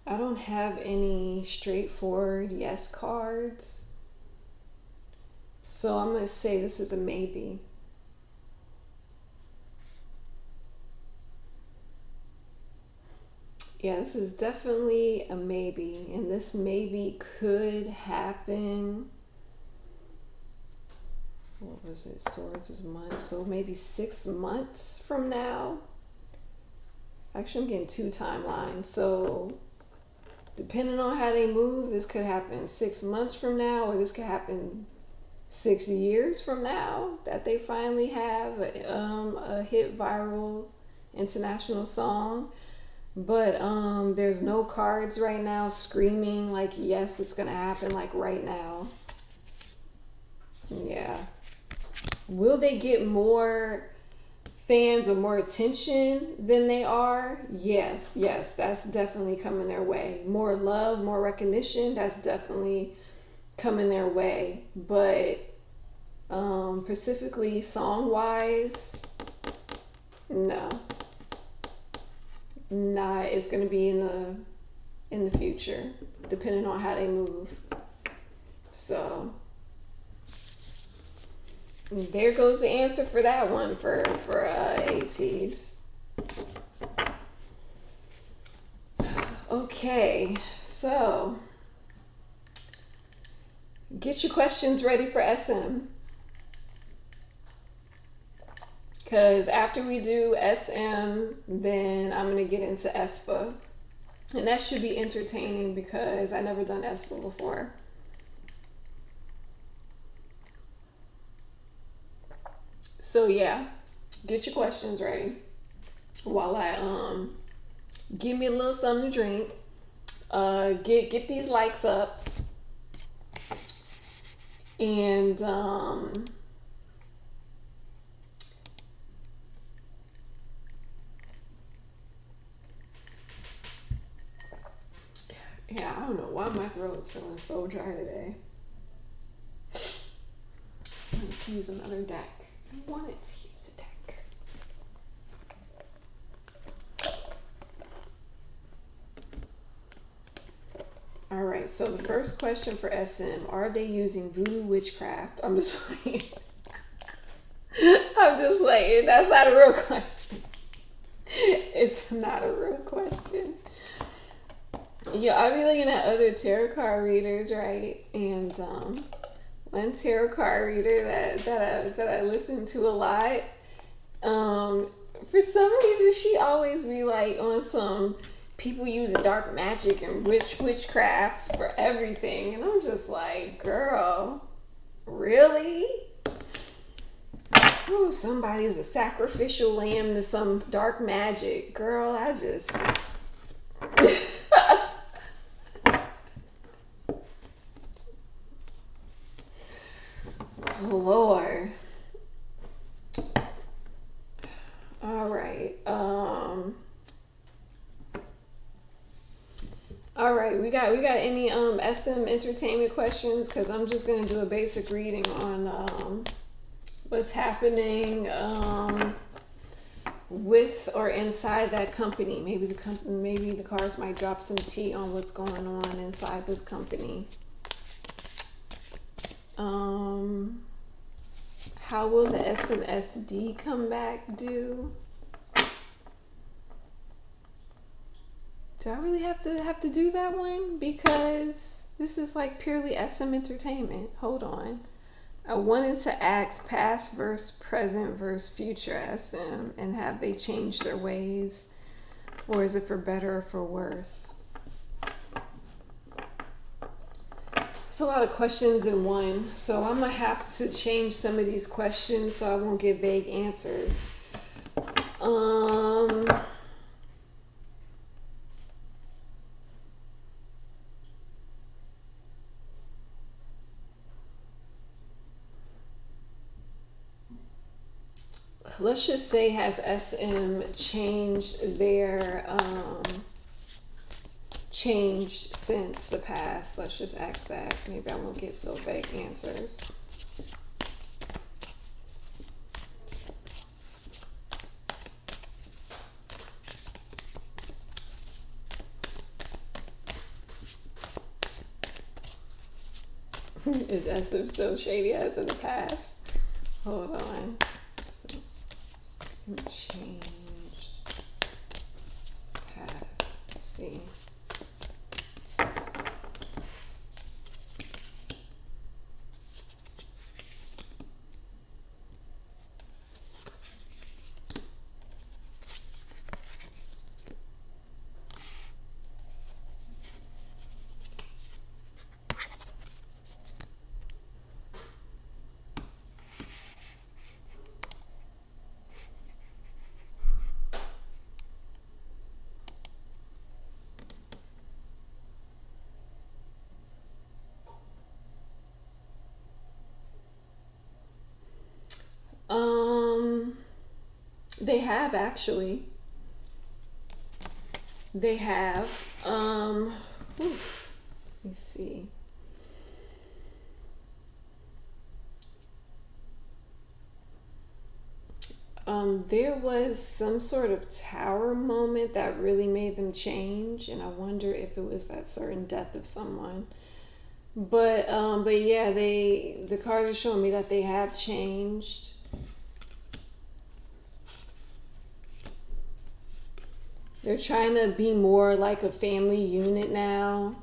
I don't have any straightforward yes cards. So I'm going to say this is a maybe. Yeah, this is definitely a maybe. And this maybe could happen. What was it? Swords is months. So maybe 6 months from now. Actually, I'm getting 2 timelines. So depending on how they move, this could happen 6 months from now, or this could happen 6 years from now, that they finally have a hit viral international song. But there's no cards right now screaming like, yes, it's gonna happen like right now. Yeah. Will they get more fans or more attention than they are? Yes, that's definitely coming their way. More love, more recognition, that's definitely coming their way. But specifically song wise, no. It's gonna be in the future, depending on how they move. So there goes the answer for that one for ATs. Okay, so get your questions ready for SM. Because after we do SM, then I'm going to get into ESPA. And that should be entertaining because I never done ESPA before. So yeah, get your questions ready while I give me a little something to drink. Get these likes ups. And yeah, I don't know why my throat is feeling so dry today. I wanted to use another deck. I wanted to use a deck. All right, so the first question for SM, are they using voodoo witchcraft? I'm just playing. I'm just playing. That's not a real question. It's not a real question. Yeah, I be looking at other tarot card readers, right? And one tarot card reader that I listen to a lot, for some reason she always be like on some people using dark magic and witchcraft for everything, and I'm just like, girl, really? Ooh, somebody's a sacrificial lamb to some dark magic, girl. I just Lord. All right. All right. We got any SM entertainment questions? Because I'm just gonna do a basic reading on what's happening with or inside that company. Maybe the cards might drop some tea on what's going on inside this company. How will the SNSD come back do? Do I really have to do that one? Because this is like purely SM entertainment. Hold on. I wanted to ask past versus present versus future SM, and have they changed their ways, or is it for better or for worse? It's a lot of questions in one, so I'm gonna have to change some of these questions so I won't get vague answers. Let's just say, has SM changed their changed since the past? Let's just ask that. Maybe I won't get so vague answers. Is SM still shady as in the past? Hold on. Changed past. Let's see. They have actually. They have. Let me see. There was some sort of tower moment that really made them change, and I wonder if it was that certain death of someone. But yeah, the cards are showing me that they have changed. They're trying to be more like a family unit now.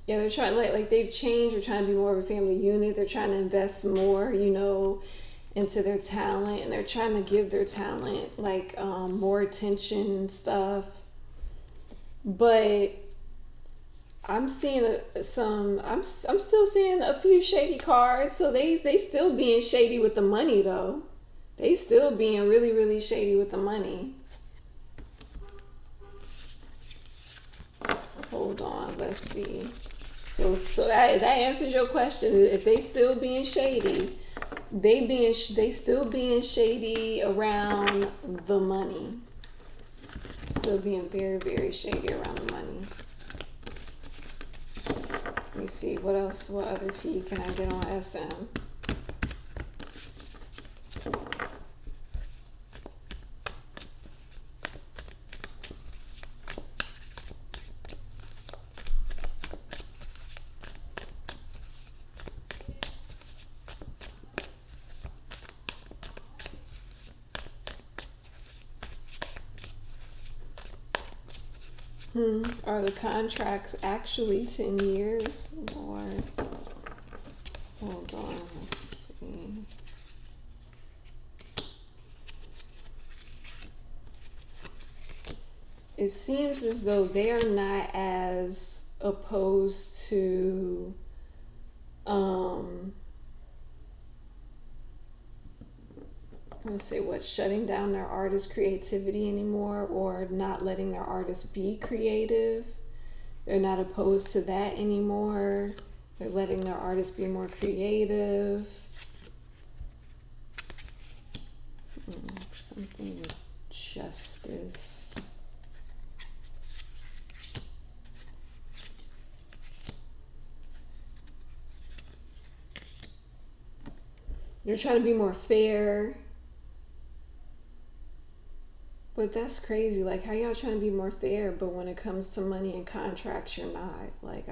Yeah, they're trying, like they've changed. They're trying to be more of a family unit. They're trying to invest more, into their talent, and they're trying to give their talent like more attention and stuff. But I'm seeing I'm still seeing a few shady cards. So they still being shady with the money though. They still being really, really shady with the money. Hold on, let's see. So that answers your question. If they still being shady, they still being shady around the money. Still being very, very shady around the money. Let me see, what else, what other tea can I get on SM? Are the contracts actually 10 years? Lord. Hold on, let's see. It seems as though they're not as opposed to let's say what, shutting down their artist creativity anymore, or not letting their artists be creative. They're not opposed to that anymore. They're letting their artists be more creative. Something with justice. They're trying to be more fair. But that's crazy. Like, how y'all trying to be more fair, but when it comes to money and contracts, you're not. Like,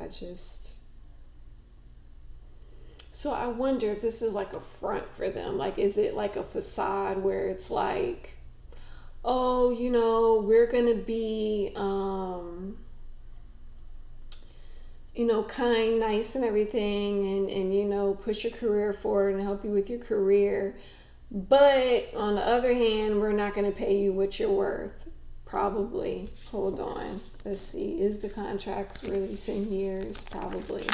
So I wonder if this is like a front for them. Like, is it like a facade where it's like, oh, you know, we're going to be, you know, kind, nice and everything, and, you know, push your career forward and help you with your career. But on the other hand, we're not going to pay you what you're worth. Probably. Hold on. Let's see. Is the contracts really 10 years? Probably.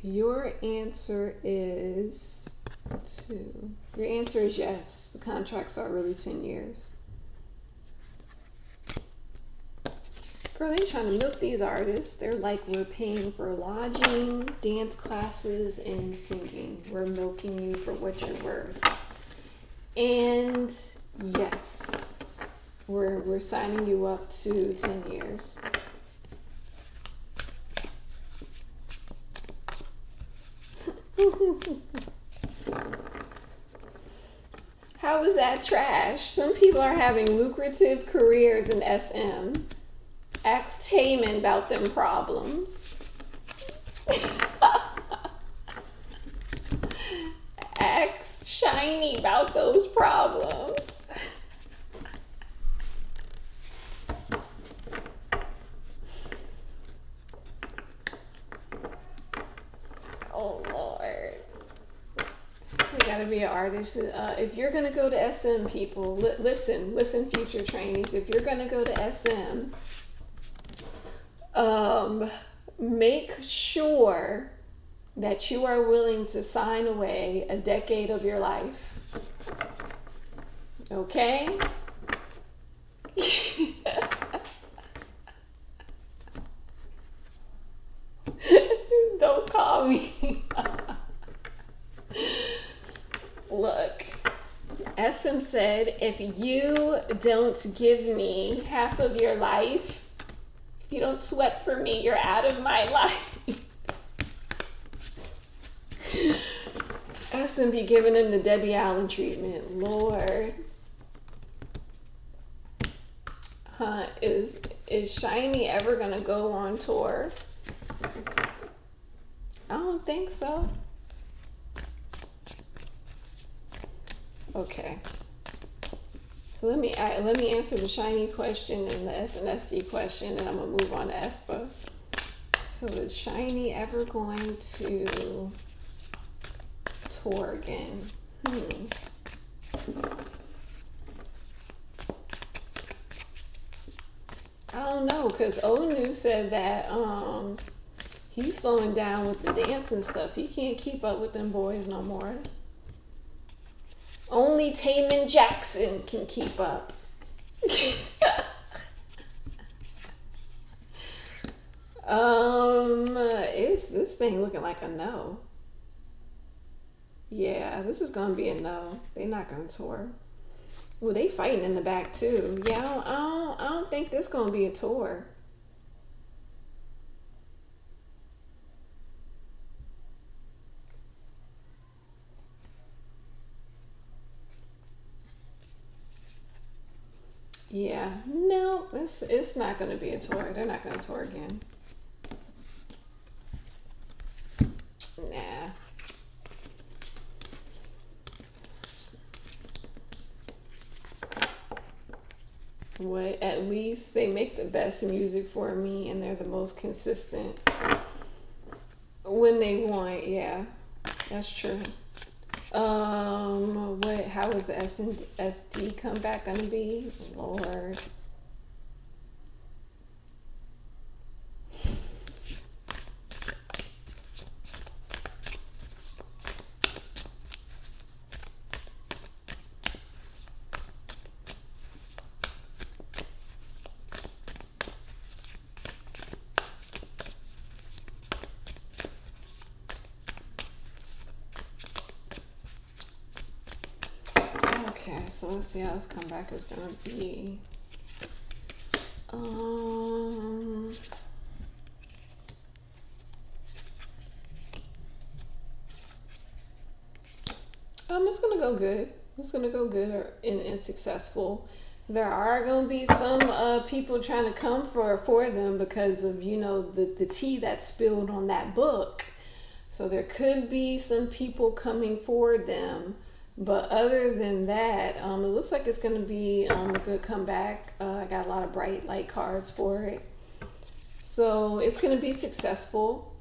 Your answer is Your answer is yes. The contracts are really 10 years. Girl, they trying to milk these artists. They're like, we're paying for lodging, dance classes, and singing. We're milking you for what you're worth. And yes, we're signing you up to 10 years. How is that trash? Some people are having lucrative careers in SM. Ask Taman about them problems. Ask Shiny about those problems. Oh Lord. You gotta be an artist. If you're gonna go to SM, people, listen, future trainees. If you're gonna go to SM, make sure that you are willing to sign away a decade of your life. Okay? Don't call me. Look, SM said, if you don't give me half of your life, if you don't sweat for me, you're out of my life. SM be giving him the Debbie Allen treatment. Lord. Is Shiny ever gonna go on tour? I don't think so. Okay. So let me answer the Shiny question and the SNSD question, and I'm gonna move on to aespa. So is Shiny ever going to tour again? I don't know, because Onu said that he's slowing down with the dance and stuff. He can't keep up with them boys no more. Only Taman Jackson can keep up. Is this thing looking like a no? Yeah, this is gonna be a no. They're not gonna tour. Well, they fighting in the back too. Yeah, I don't think this gonna be a tour. Yeah, no, it's not going to be a tour. They're not going to tour again. Nah. What? At least they make the best music for me, and they're the most consistent when they want. Yeah, that's true. What? How is the SD comeback gonna be? Lord. Okay, so let's see how this comeback is gonna be. It's gonna go good. It's gonna go good and successful. There are gonna be some people trying to come for them because of the tea that's spilled on that book. So there could be some people coming for them. But other than that, it looks like it's going to be a good comeback. I got a lot of bright light cards for it. So it's going to be successful.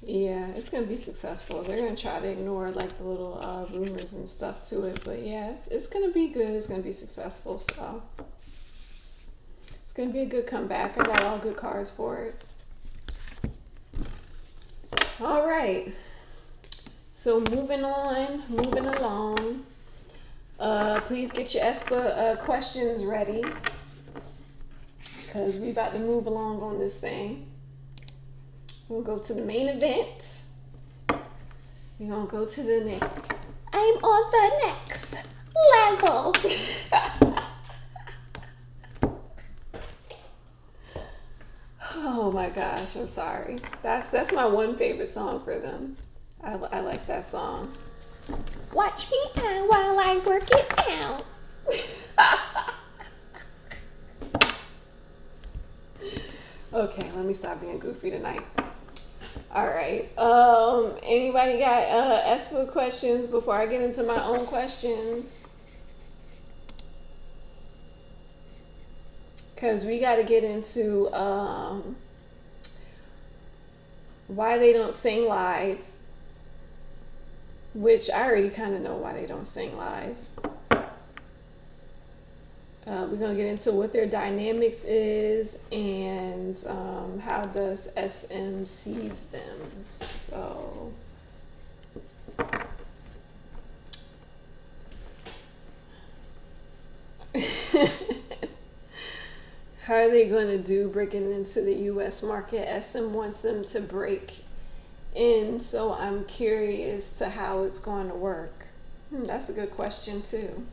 Yeah, it's going to be successful. They're going to try to ignore like the little rumors and stuff to it. But yeah, it's going to be good. It's going to be successful. So it's going to be a good comeback. I got all good cards for it. All right. So moving along. Please get your ESPA questions ready because we about to move along on this thing. We'll go to the main event. We're going to go to the next. I'm on the next level. Oh my gosh, I'm sorry. That's my one favorite song for them. I like that song. Watch me out while I work it out. Okay, let me stop being goofy tonight. All right. Anybody got ESPA questions before I get into my own questions? Because we got to get into why they don't sing live, which I already kind of know why they don't sing live. We're going to get into what their dynamics is and how does SM sees them. So how are they going to do breaking into the US market? SM wants them to break in, so I'm curious to how it's going to work. That's a good question too.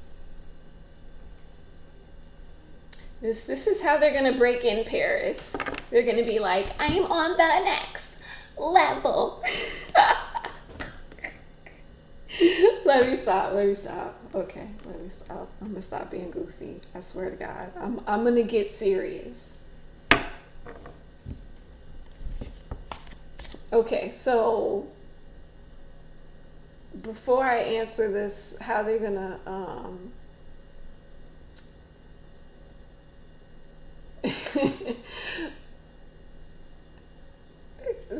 This is how they're going to break in Paris. They're going to be like, I'm on the next level. Let me stop. Okay, let me stop. I'm going to stop being goofy. I swear to God. I'm going to get serious. Okay, so before I answer this, how they're going to...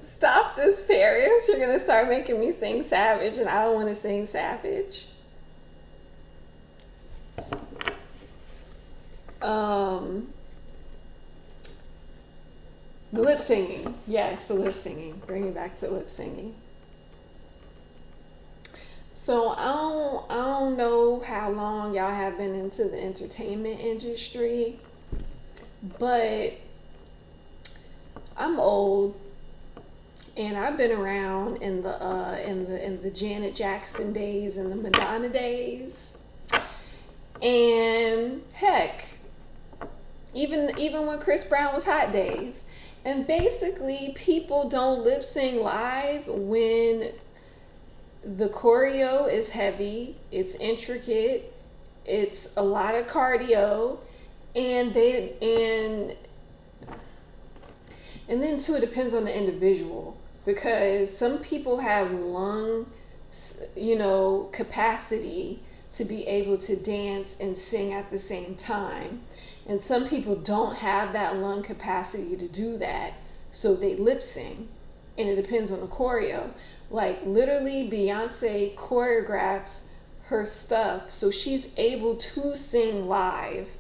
Stop this, Paris. You're gonna start making me sing Savage, and I don't want to sing Savage. The lip singing. Yes, the lip singing. Bring it back to lip singing. So I don't know how long y'all have been into the entertainment industry, but I'm old, and I've been around in the Janet Jackson days and the Madonna days, and heck, even when Chris Brown was Hot Days. And basically, people don't lip sync live when the choreo is heavy, it's intricate, it's a lot of cardio, and then too, it depends on the individual, because some people have lung, capacity to be able to dance and sing at the same time. And some people don't have that lung capacity to do that, so they lip sync. And it depends on the choreo. Like, literally, Beyonce choreographs her stuff so she's able to sing live.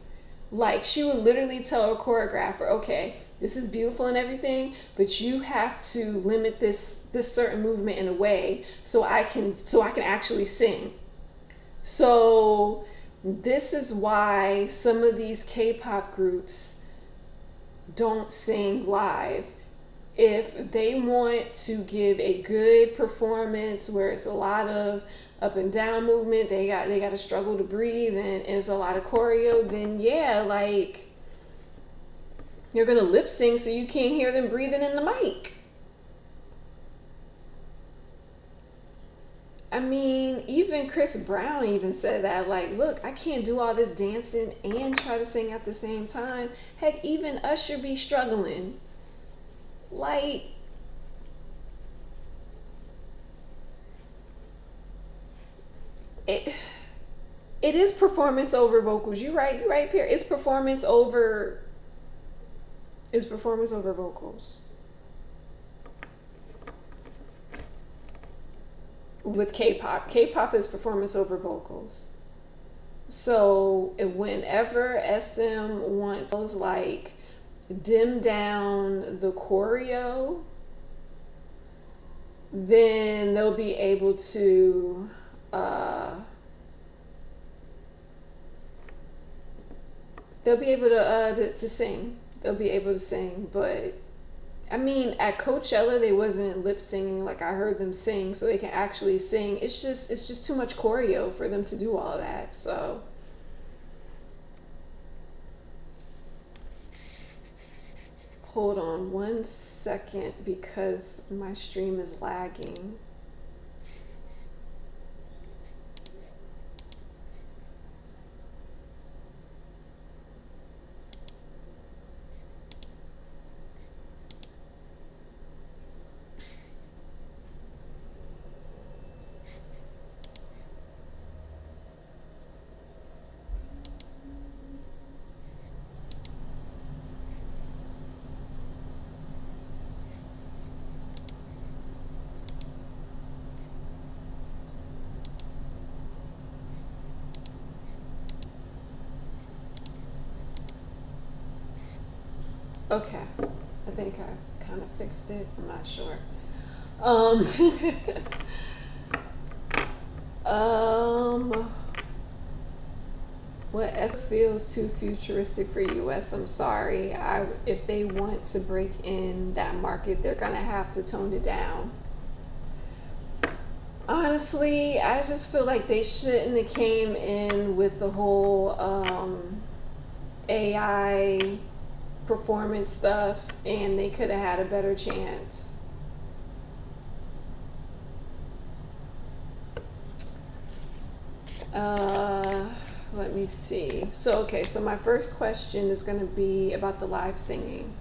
Like, she would literally tell her choreographer, okay, this is beautiful and everything, but you have to limit this certain movement in a way so I can actually sing. So this is why some of these K-pop groups don't sing live. If they want to give a good performance where it's a lot of up and down movement, they got to struggle to breathe, and it's a lot of choreo, then yeah, like, you're gonna lip sync so you can't hear them breathing in the mic. I mean, even Chris Brown even said that, like, look, I can't do all this dancing and try to sing at the same time. Heck, even Usher be struggling. Like, it is performance over vocals. You're right, Pierre. It's performance over vocals. With K-pop is performance over vocals. So whenever SM wants like dim down the choreo, then they'll be able to sing. They'll be able to sing, but I mean, at Coachella they wasn't lip singing. Like, I heard them sing, so they can actually sing. It's just too much choreo for them to do all of that. So hold on 1 second because my stream is lagging. Okay, I think I kind of fixed it. I'm not sure. What S feels too futuristic for US? I'm sorry. If they want to break in that market, they're gonna have to tone it down. Honestly, I just feel like they shouldn't have came in with the whole AI performance stuff, and they could have had a better chance. Let me see. So my first question is going to be about the live singing.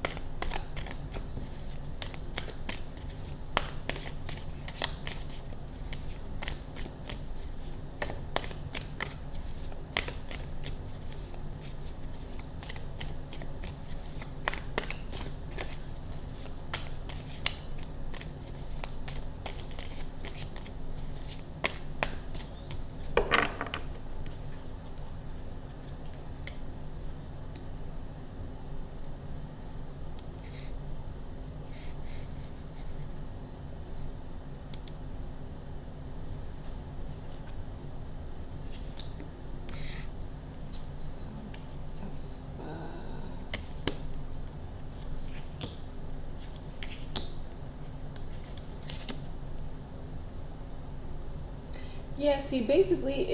Yeah, see, basically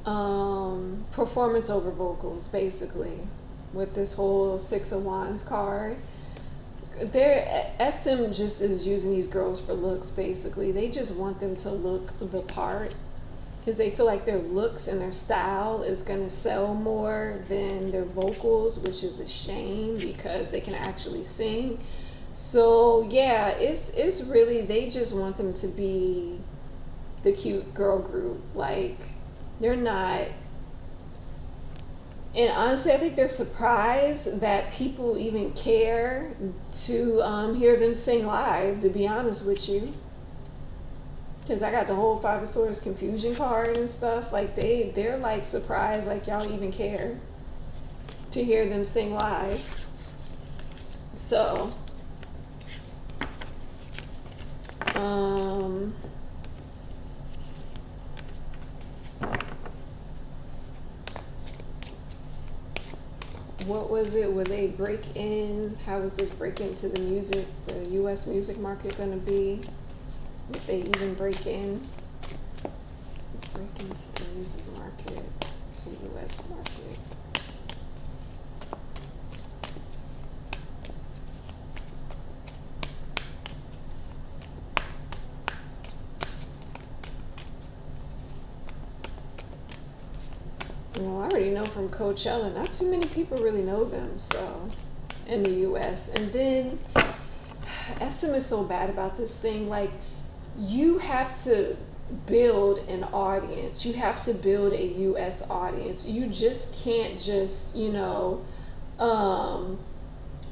performance over vocals, basically, with this whole Six of Wands card. SM just is using these girls for looks, basically. They just want them to look the part, because they feel like their looks and their style is going to sell more than their vocals, which is a shame because they can actually sing. So yeah, it's really, they just want them to be the cute girl group. Like, they're not. And honestly, I think they're surprised that people even care to hear them sing live, to be honest with you. Because I got the whole Five of Swords confusion card and stuff. Like, they're like surprised, like, y'all even care to hear them sing live. So, what was it? Will they break in? How is this break into the U.S. music market going to be? If they even break in? Is it break into the music market, to U.S. market? Well, I already know from Coachella, not too many people really know them, so, in the US. And then, SM is so bad about this thing. Like, you have to build an audience. You have to build a US audience. You just can't just,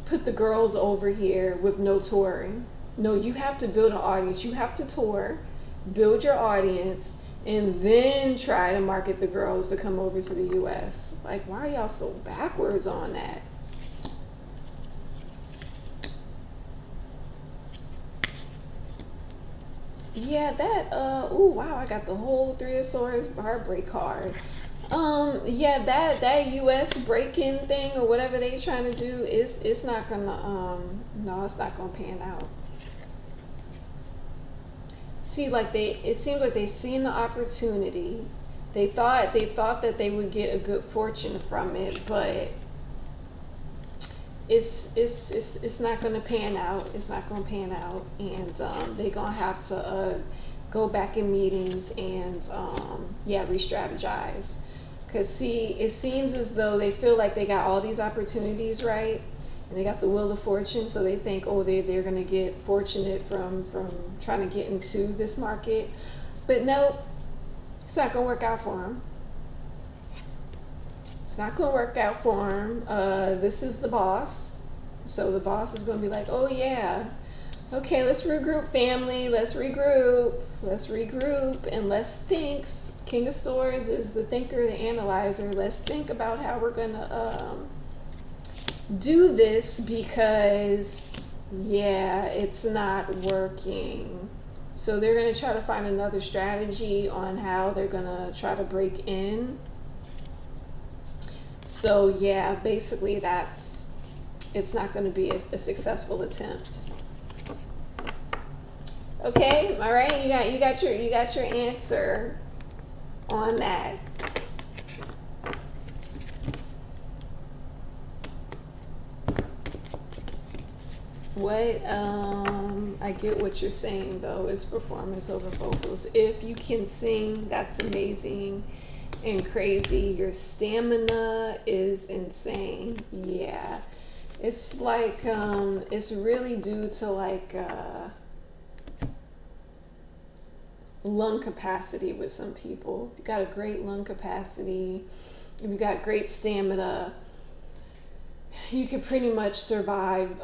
put the girls over here with no touring. No, you have to build an audience. You have to tour, build your audience, and then try to market the girls to come over to the US. Like, why are y'all so backwards on that? Yeah, that, oh wow, I got the whole Three of Swords heartbreak card. Yeah, that US break-in thing or whatever they trying to do it's not gonna, no, it's not gonna pan out. See, like, it seems like they seen the opportunity. They thought that they would get a good fortune from it, but it's not going to pan out. It's not going to pan out, and they're going to have to go back in meetings and re-strategize. Because see, it seems as though they feel like they got all these opportunities, right? And they got the Wheel of Fortune, so they think, oh, they're going to get fortunate from trying to get into this market. But nope, it's not going to work out for them. It's not going to work out for them. This is the boss. So the boss is going to be like, oh, yeah, okay, let's regroup, family. Let's regroup. And let's think. King of Swords is the thinker, the analyzer. Let's think about how we're going to do this, because it's not working. So they're going to try to find another strategy on how they're going to try to break in. So yeah, basically it's not going to be a successful attempt. Okay, all right, you got your answer on that. What I get what you're saying, though. It's performance over vocals. If you can sing, that's amazing and crazy. Your stamina is insane. Yeah, it's like it's really due to like lung capacity with some people. If you got a great lung capacity, if you got great stamina, you could pretty much survive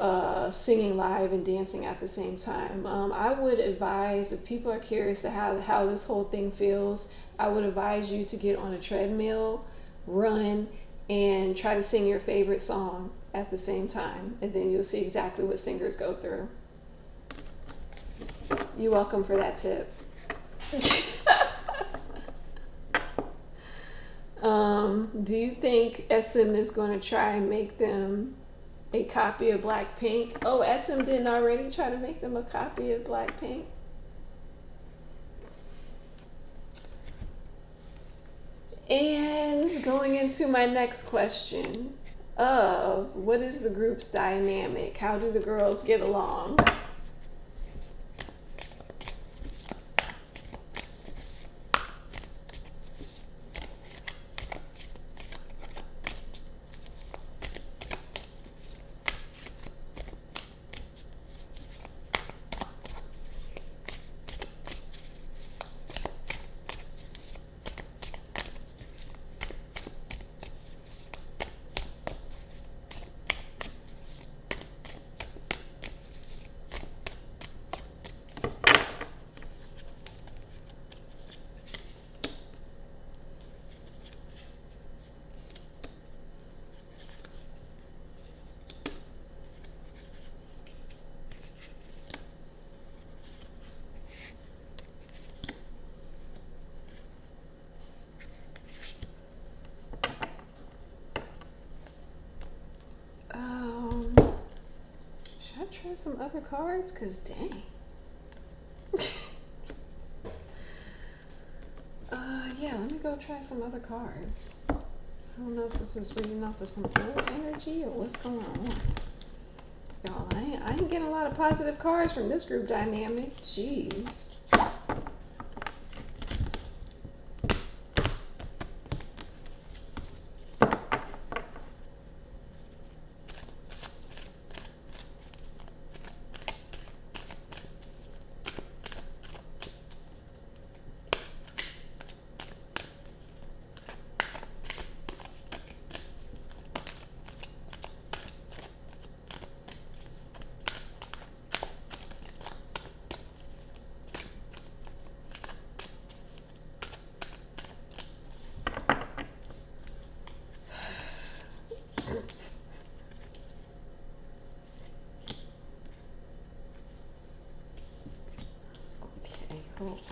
singing live and dancing at the same time. I would advise, if people are curious to how this whole thing feels, I would advise you to get on a treadmill, run, and try to sing your favorite song at the same time, and then you'll see exactly what singers go through. You're welcome for that tip. Do you think SM is going to try and make them a copy of Blackpink? Oh, SM didn't already try to make them a copy of Blackpink? And going into my next question of what is the group's dynamic? How do the girls get along? Should I try some other cards? Cause dang. Yeah, let me go try some other cards. I don't know if this is reading off of some old energy or what's going on. Y'all, I ain't getting a lot of positive cards from this group dynamic. Jeez.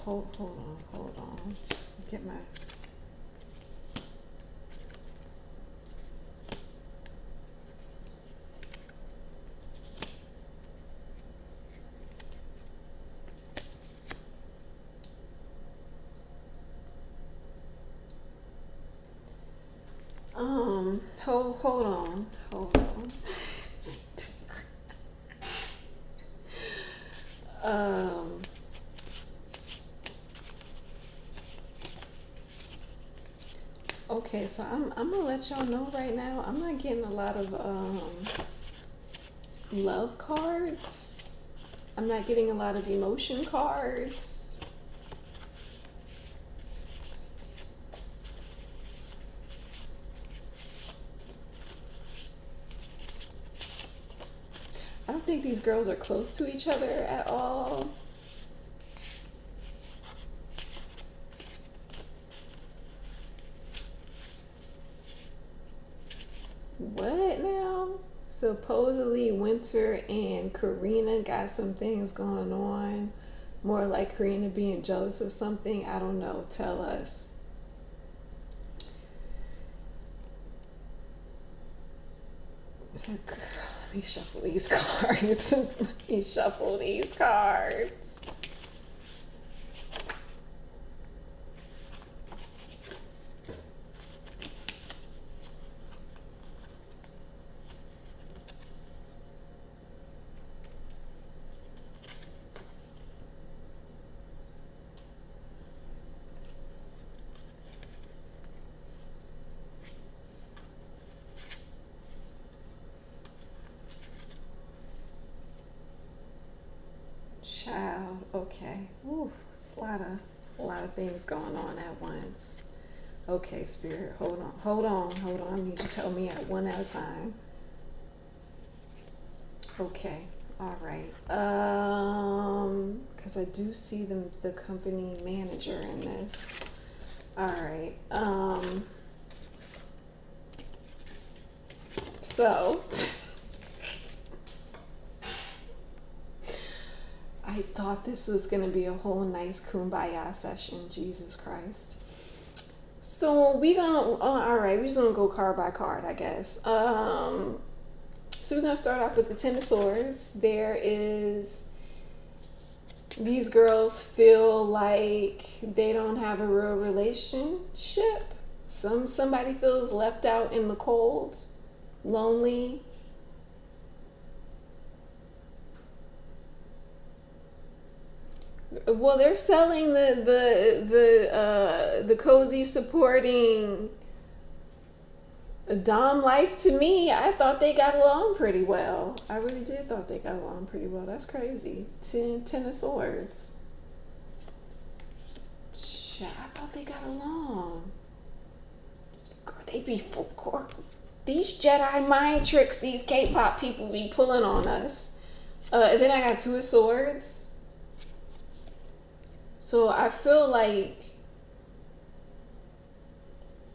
Hold on. Get my... hold on. Okay, so I'm gonna let y'all know right now, I'm not getting a lot of love cards. I'm not getting a lot of emotion cards. I don't think these girls are close to each other at all. What now? Supposedly Winter and Karina got some things going on. More like Karina being jealous of something. I don't know. Tell us. Girl, let me shuffle these cards. Let me shuffle these cards. Child, okay. Ooh, it's a lot of things going on at once. Okay, Spirit, hold on. I need you to tell me at one at a time. Okay, all right. Because I do see the company manager in this. All right. So I thought this was going to be a whole nice kumbaya session. Jesus Christ. So we gonna, all right, we're just going to go card by card, I guess. So we're going to start off with the Ten of Swords. These girls feel like they don't have a real relationship. Somebody feels left out in the cold, lonely. Well, they're selling the cozy supporting Dom life to me. I thought they got along pretty well. I really did thought they got along pretty well. That's crazy. Ten of Swords. Shit, I thought they got along. Girl, they be full court. These Jedi mind tricks these K-pop people be pulling on us. And then I got Two of Swords. So I feel like,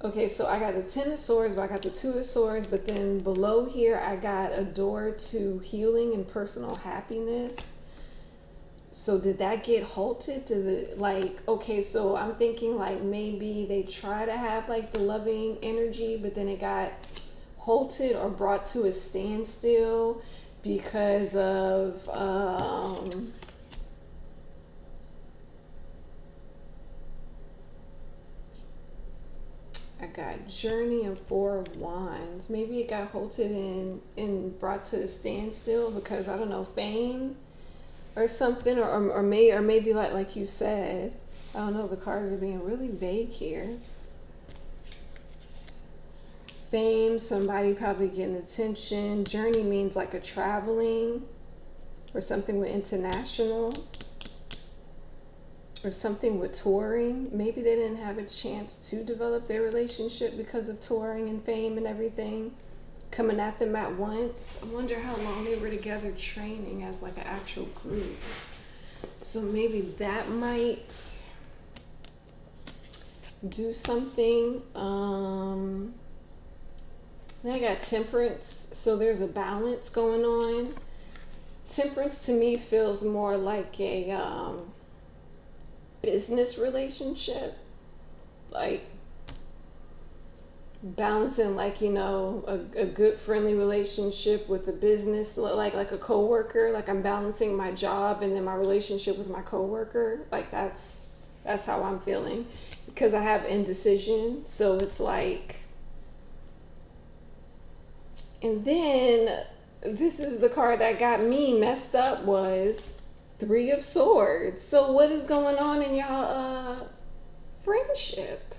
okay, so I got the Ten of Swords, but I got the Two of Swords, but then below here I got a door to healing and personal happiness. So did that get halted to the, like, okay, so I'm thinking like maybe they try to have like the loving energy, but then it got halted or brought to a standstill because of, I got Journey and Four of Wands. Maybe it got halted and brought to a standstill because, I don't know, fame or something, or maybe like you said, I don't know, the cards are being really vague here. Fame, somebody probably getting attention. Journey means like a traveling or something with international. Or something with touring. Maybe they didn't have a chance to develop their relationship because of touring and fame and everything coming at them at once. I wonder how long they were together training as like an actual group. So maybe that might do something. Then I got Temperance. So there's a balance going on. Temperance to me feels more like a business relationship, like balancing, like, you know, a good friendly relationship with a business, like a coworker. Like I'm balancing my job and then my relationship with my coworker. Like that's how I'm feeling, because I have indecision. So it's like, and then this is the card that got me messed up, was Three of Swords. So what is going on in y'all friendship?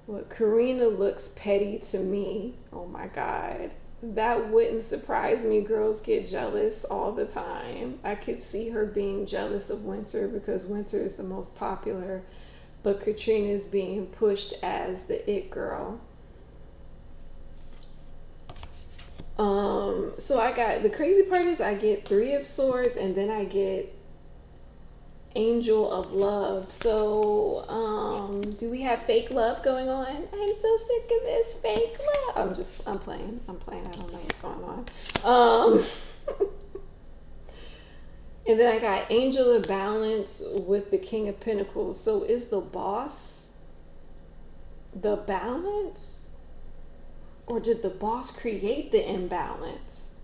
What, Karina looks petty to me. Oh my God. That wouldn't surprise me. Girls get jealous all the time. I could see her being jealous of Winter because Winter is the most popular, but Katrina is being pushed as the it girl. So I got, the crazy part is I get Three of Swords and then I get Angel of Love. So, do we have fake love going on? I'm so sick of this fake love. I'm playing. I don't know what's going on. And then I got Angel of Balance with the King of Pentacles. So is the boss the balance? Or did the boss create the imbalance?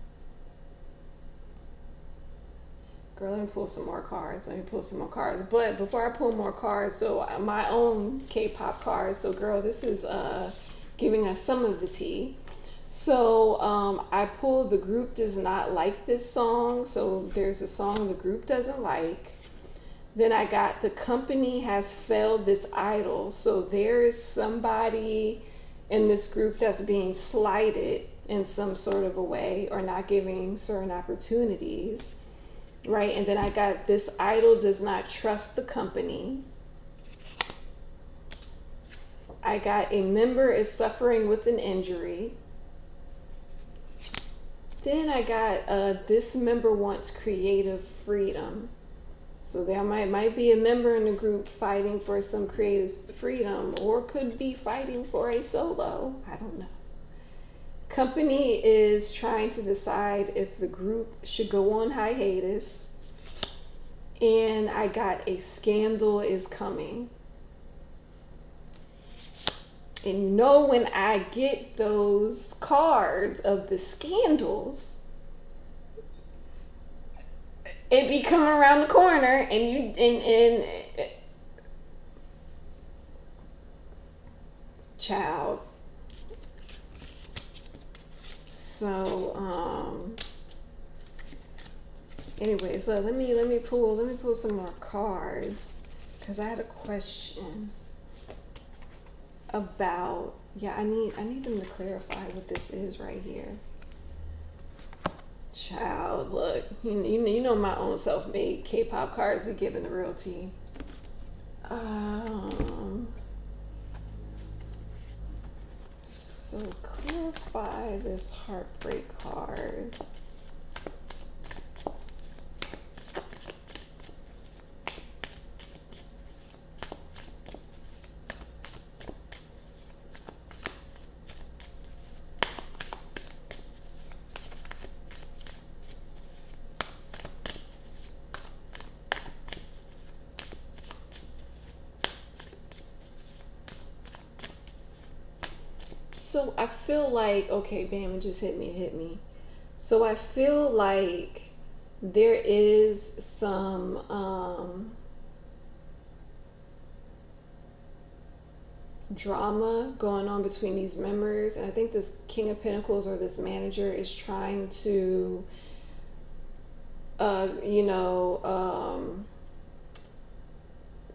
Girl, let me pull some more cards. But before I pull more cards, so my own K-pop cards. So girl, this is giving us some of the tea. So I pulled The Group Does Not Like This Song. So there's a song the group doesn't like. Then I got The Company Has Failed This Idol. So there is somebody in this group that's being slighted in some sort of a way or not giving certain opportunities, right? And then I got This Idol Does Not Trust the Company. I got A Member Is Suffering with an Injury. Then I got This Member Wants Creative Freedom. So there might be a member in the group fighting for some creative freedom, or could be fighting for a solo. I don't know. Company is trying to decide if the group should go on hiatus. And I got A Scandal Is Coming. And you know, when I get those cards of the scandals, it be coming around the corner, and you and child. So anyways, let me pull some more cards, because I had a question about, yeah, I need them to clarify what this is right here. Child, look, you know my own self-made K-pop cards be giving the real tea. So clarify this heartbreak card. So I feel like, okay, bam, it just hit me. So I feel like there is some drama going on between these members, and I think this King of Pentacles, or this manager, is trying to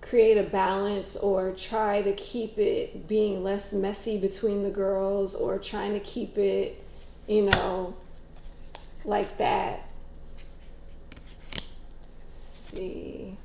create a balance, or try to keep it being less messy between the girls, or trying to keep it, like that. Let's see.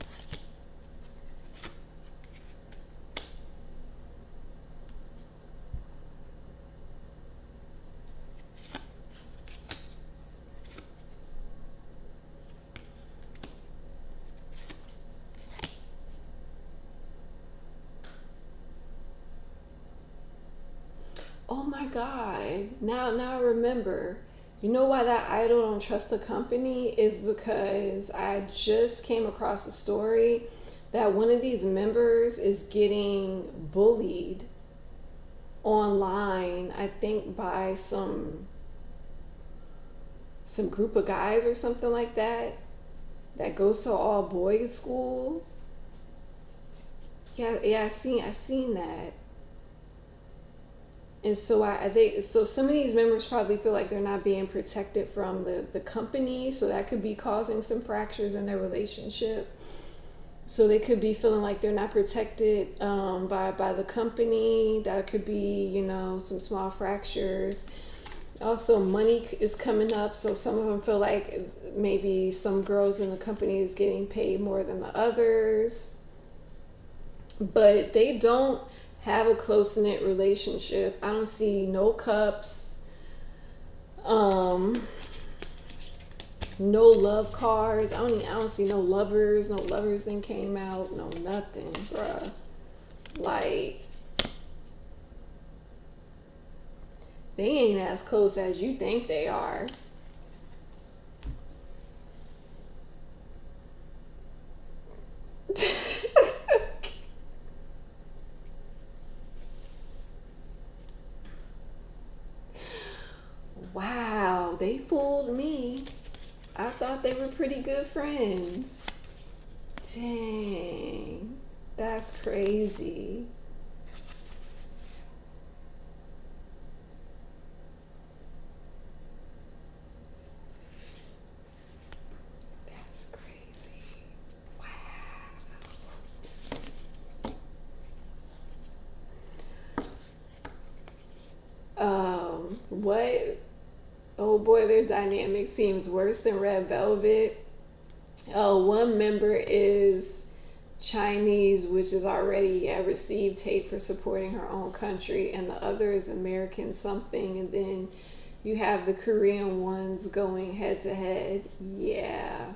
Oh my God. Now I remember. You know why that idol don't trust the company is because I just came across a story that one of these members is getting bullied online, I think by some group of guys or something like that goes to all boys school. Yeah, I seen that. And so so some of these members probably feel like they're not being protected from the company, so that could be causing some fractures in their relationship. So they could be feeling like they're not protected by the company. That could be, some small fractures. Also, money is coming up, so some of them feel like maybe some girls in the company is getting paid more than the others. But they don't have a close-knit relationship. I don't see no cups, no love cards. I don't see no lovers. No lovers then came out. No nothing, bruh. Like, they ain't as close as you think they are. Wow, they fooled me. I thought they were pretty good friends. Dang, that's crazy. That's crazy. Wow. What? Oh boy, their dynamic seems worse than Red Velvet. One member is Chinese, which is already received hate for supporting her own country, and the other is American something, and then you have the Korean ones going head to head. Yeah,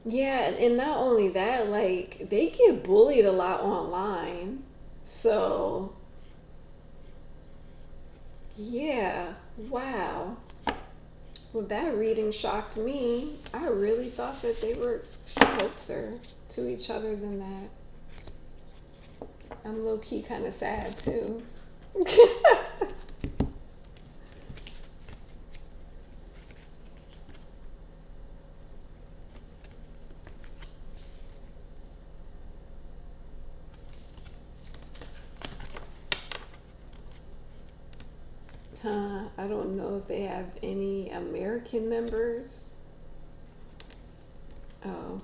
and not only that, like, they get bullied a lot online. So yeah, wow. Well, that reading shocked me. I really thought that they were closer to each other than that. I'm low-key kind of sad, too. I don't know if they have any American members. Oh.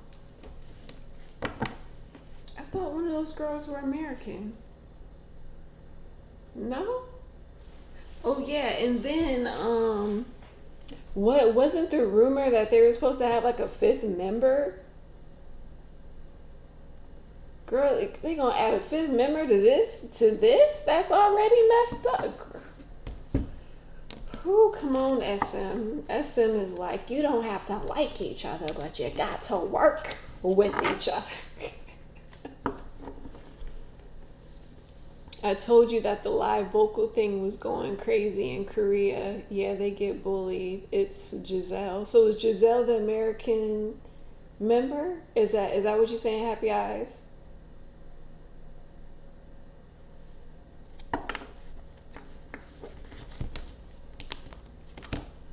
I thought one of those girls were American. No? Oh yeah, and then what wasn't the rumor that they were supposed to have like a fifth member? Girl, they gonna add a fifth member to this? That's already messed up. Ooh, come on, SM. SM is like, you don't have to like each other, but you got to work with each other. I told you that the live vocal thing was going crazy in Korea. Yeah, they get bullied. It's Giselle. So is Giselle the American member? Is that what you're saying, Happy Eyes?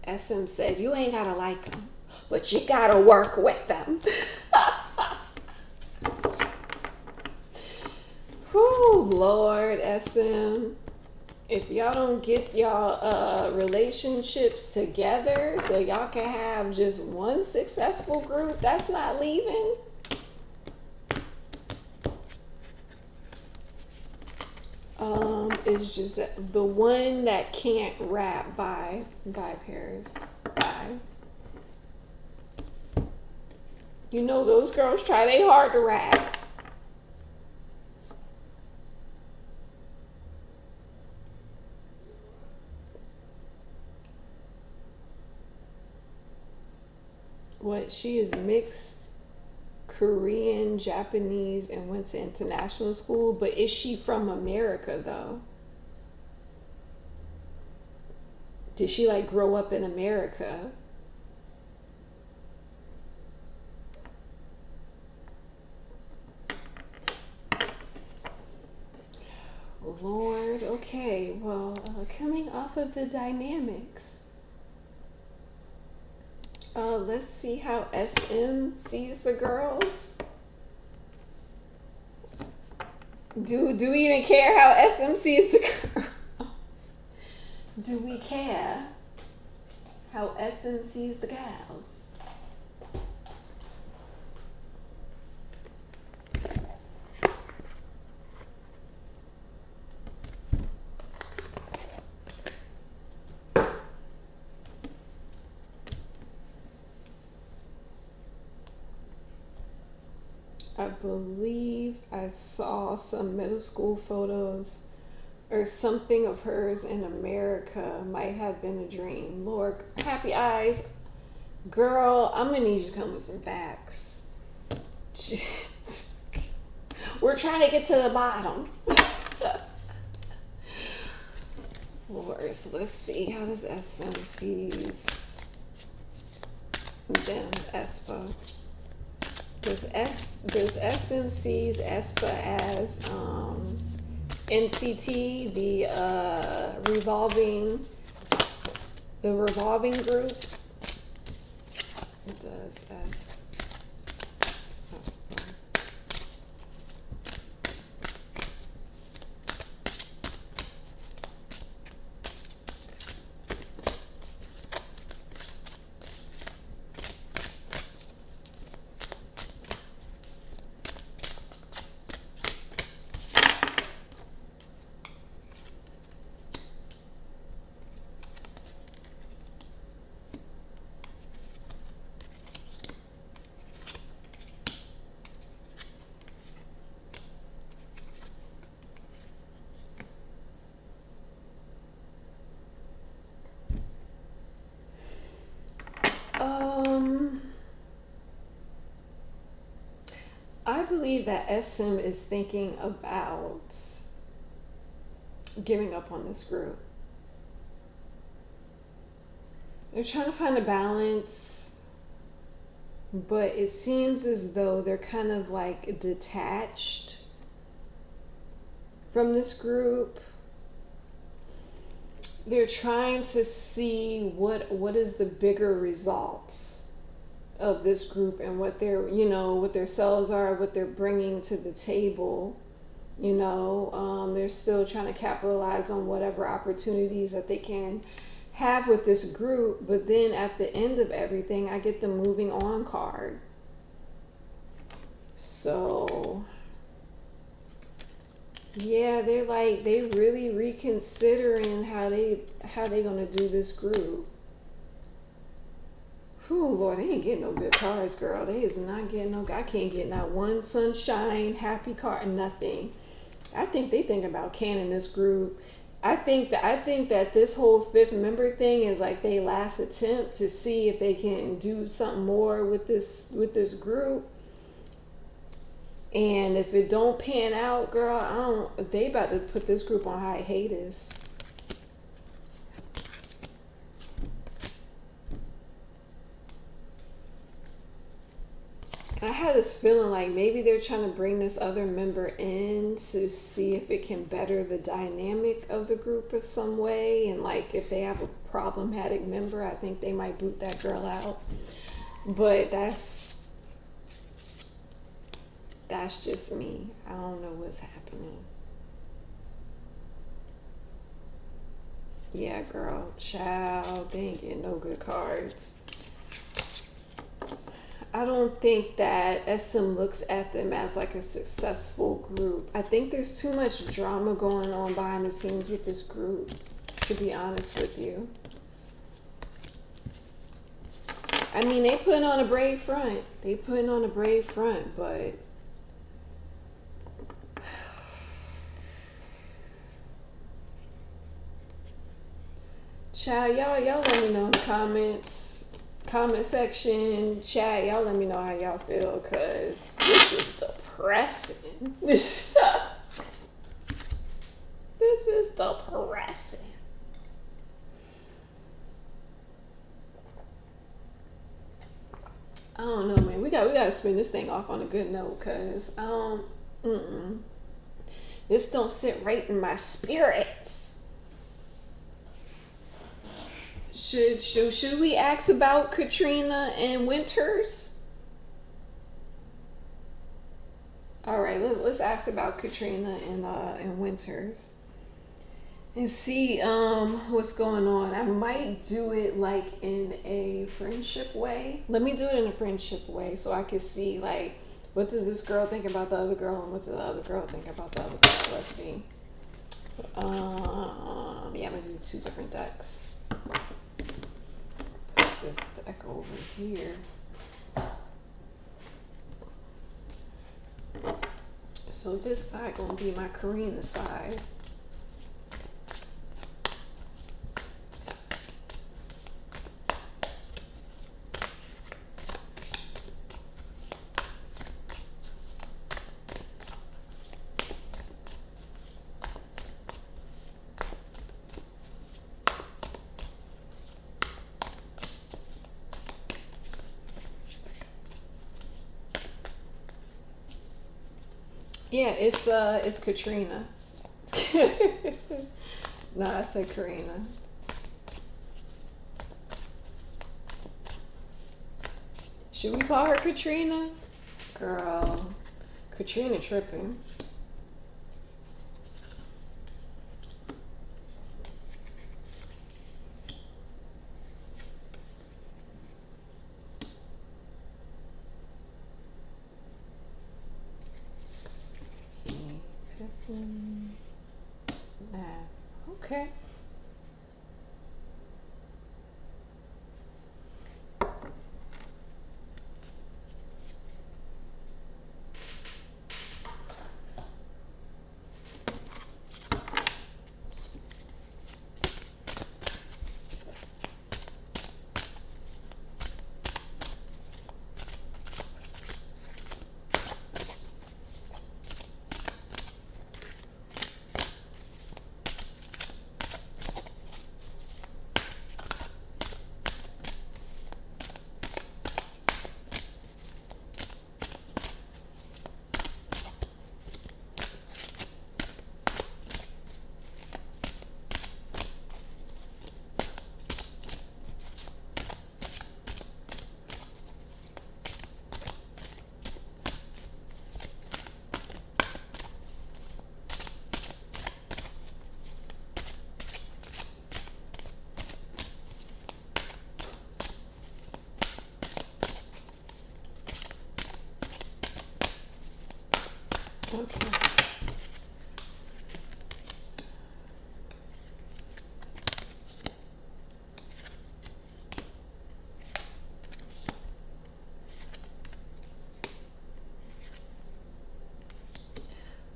SM said, you ain't gotta like them, but you gotta work with them. Whew, Lord, SM. If y'all don't get y'all relationships together so y'all can have just one successful group, that's not leaving. Is just the one that can't rap by Paris. Bye. You know those girls try they hard to rap. What, she is mixed Korean, Japanese, and went to international school, but is she from America though? Did she like grow up in America? Lord, okay, well, coming off of the dynamics, let's see how SM sees the girls. Do we even care how SM sees the girls? Do we care how SM sees the gals? I believe I saw some middle school photos or something of hers in America. Might have been a dream. Lord, Happy Eyes, girl, I'm gonna need you to come with some facts. We're trying to get to the bottom. Lord, so let's see, how does SM sees them, Espa? Does SM sees Espa as NCT, the revolving group? Does Espa? I believe that SM is thinking about giving up on this group. They're trying to find a balance, but it seems as though they're kind of like detached from this group. They're trying to see what is the bigger results of this group and what their, what their selves are, what they're bringing to the table They're still trying to capitalize on whatever opportunities that they can have with this group. But then at the end of everything, I get the moving on card. So yeah, they really reconsidering how they gonna do this group. Whew, Lord, they ain't getting no good cards, girl. They is not getting no. I can't get not one sunshine, happy card, nothing. I think they think about canning this group. I think that this whole fifth member thing is like they last attempt to see if they can do something more with this group. And if it don't pan out, girl, they about to put this group on hiatus. I had this feeling like maybe they're trying to bring this other member in to see if it can better the dynamic of the group in some way. And like if they have a problematic member, I think they might boot that girl out. But that's just me. I don't know what's happening. Yeah, girl, child, they ain't getting no good cards. I don't think that SM looks at them as like a successful group. I think there's too much drama going on behind the scenes with this group, to be honest with you. I mean, they putting on a brave front. But child, y'all let me know in the comment section, chat, y'all let me know how y'all feel, because this is depressing. This is depressing. I don't know, man. We gotta spin this thing off on a good note, because this don't sit right in my spirits. Should we ask about Katrina and Winters? All right, let's ask about Katrina and Winters and see what's going on. I might do it like in a friendship way. Let me do it in a friendship way so I can see like what does this girl think about the other girl and what does the other girl think about the other girl. Let's see. Yeah, I'm gonna do 2 different decks. This deck over here. So this side gonna be my Karina side. Yeah, it's Katrina. Nah, I said Karina. Should we call her Katrina? Girl, Katrina tripping. Okay.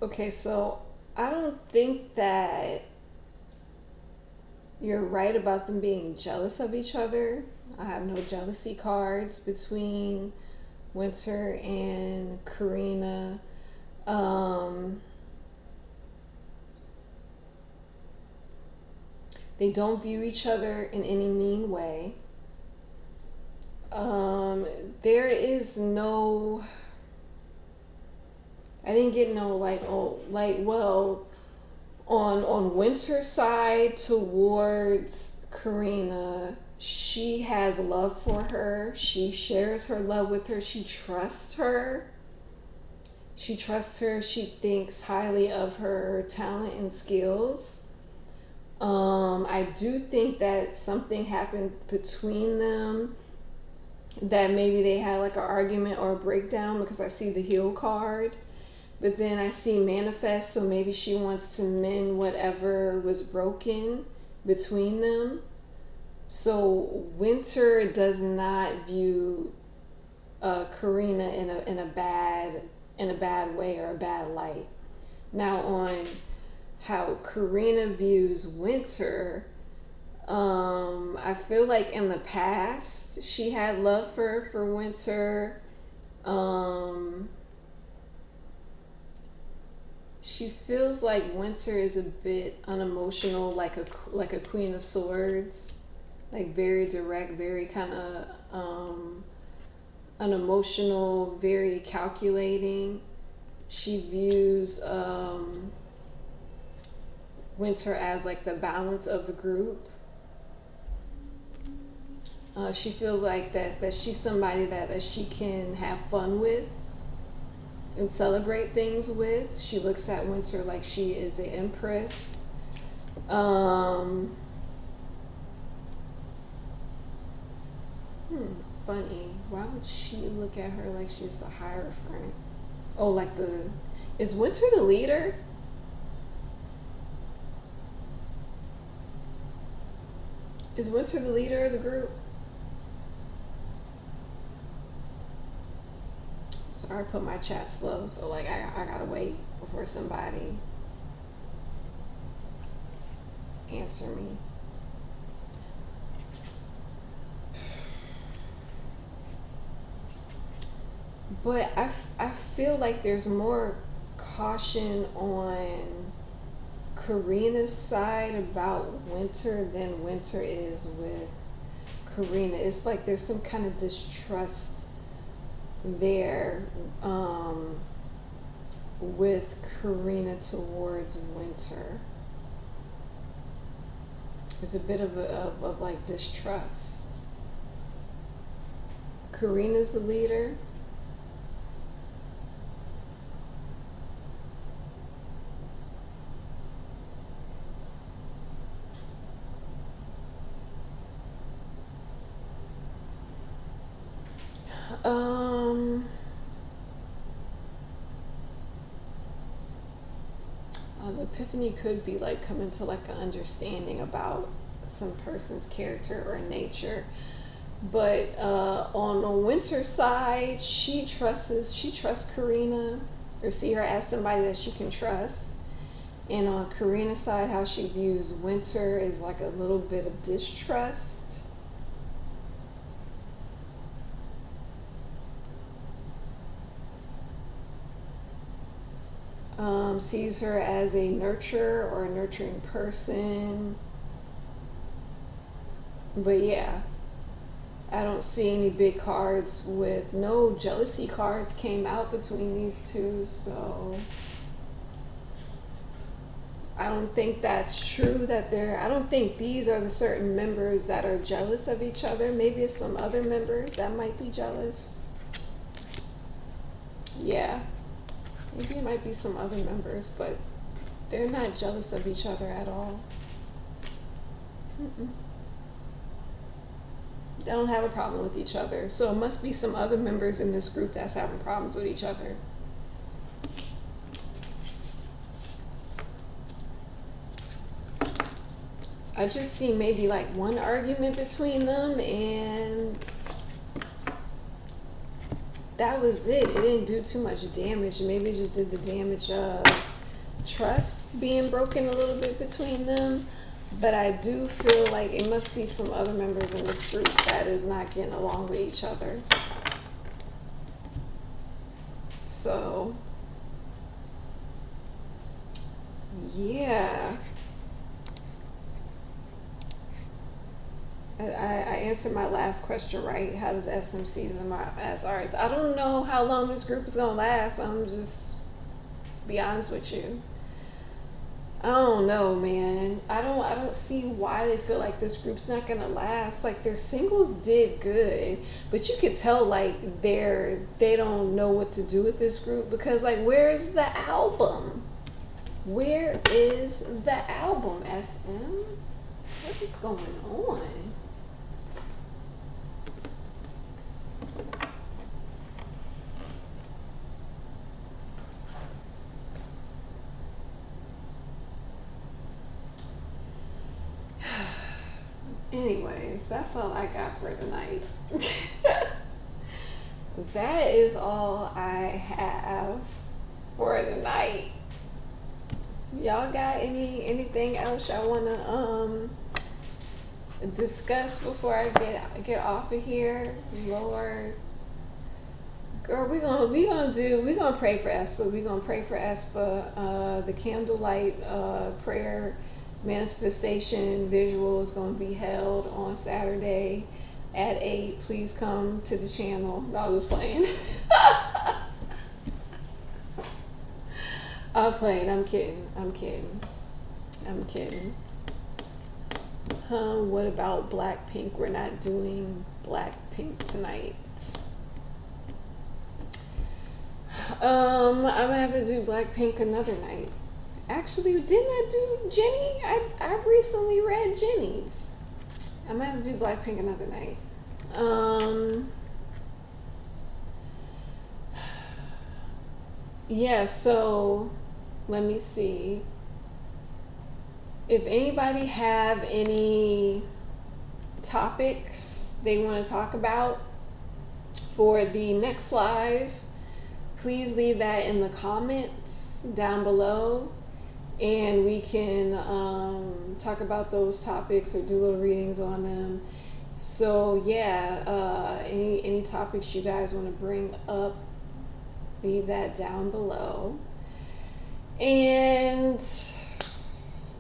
Okay, so I don't think that you're right about them being jealous of each other. I have no jealousy cards between Winter and Karina. They don't view each other in any mean way. There is no, I didn't get no like, oh, like, well, on Winter's side towards Karina, she has love for her. She shares her love with her. She trusts her. She trusts her. She thinks highly of her talent and skills. I do think that something happened between them, that maybe they had like an argument or a breakdown, because I see the heal card, but then I see manifest, so maybe she wants to mend whatever was broken between them. So Winter does not view Karina in a bad way or a bad light. Now on how Karina views Winter, I feel like in the past she had love for Winter. She feels like Winter is a bit unemotional, like a Queen of Swords, like very direct, very kind of unemotional, very calculating. She views Winter as like the balance of the group. She feels like that she's somebody that she can have fun with and celebrate things with. She looks at Winter like she is an empress. Funny. Why would she look at her like she's the Hierophant? Oh, like is Winter the leader? Is Winter the leader of the group? Sorry, I put my chat slow, so like I gotta wait before somebody answer me. But I feel like there's more caution on Karina's side about Winter than Winter is with Karina. It's like there's some kind of distrust there with Karina towards Winter. There's a bit of like distrust. Karina's the leader. The epiphany could be like coming to like an understanding about some person's character or nature. But on the Winter side, she trusts Karina, or see her as somebody that she can trust. And on Karina's side, how she views Winter is like a little bit of distrust. Sees her as a nurturer or a nurturing person. But yeah, I don't see any big cards with no jealousy cards came out between these two, so I don't think that's true that I don't think these are the certain members that are jealous of each other. Maybe it's some other members that might be jealous. Yeah. Maybe it might be some other members, but they're not jealous of each other at all. They don't have a problem with each other. So it must be some other members in this group that's having problems with each other. I just see maybe like one argument between them, and that was it. It didn't do too much damage. Maybe it just did the damage of trust being broken a little bit between them, but I do feel like it must be some other members in this group that is not getting along with each other. So, yeah. I answered my last question right. How does SM season my ass artists? I don't know how long this group is gonna last. I'm just be honest with you. I don't know, man. I don't see why they feel like this group's not gonna last. Like their singles did good, but you could tell like they don't know what to do with this group because like where's the album? Where is the album, SM? What is going on? Anyways, that's all I got for tonight. That is all I have for tonight. Y'all got anything else y'all wanna discuss before I get off of here? Lord, girl, we gonna pray for Espa. We gonna pray for Espa. The candlelight prayer manifestation visual is going to be held on Saturday at 8. Please come to the channel. I was playing. I'm playing. I'm kidding. What about Blackpink? We're not doing Blackpink tonight. I'm gonna have to do Blackpink another night. Actually, didn't I do Jenny? I recently read Jenny's. I'm gonna have to do Blackpink another night. Yeah, so let me see. If anybody have any topics they want to talk about for the next live, please leave that in the comments down below. And we can talk about those topics or do little readings on them. So yeah, any topics you guys want to bring up, leave that down below. And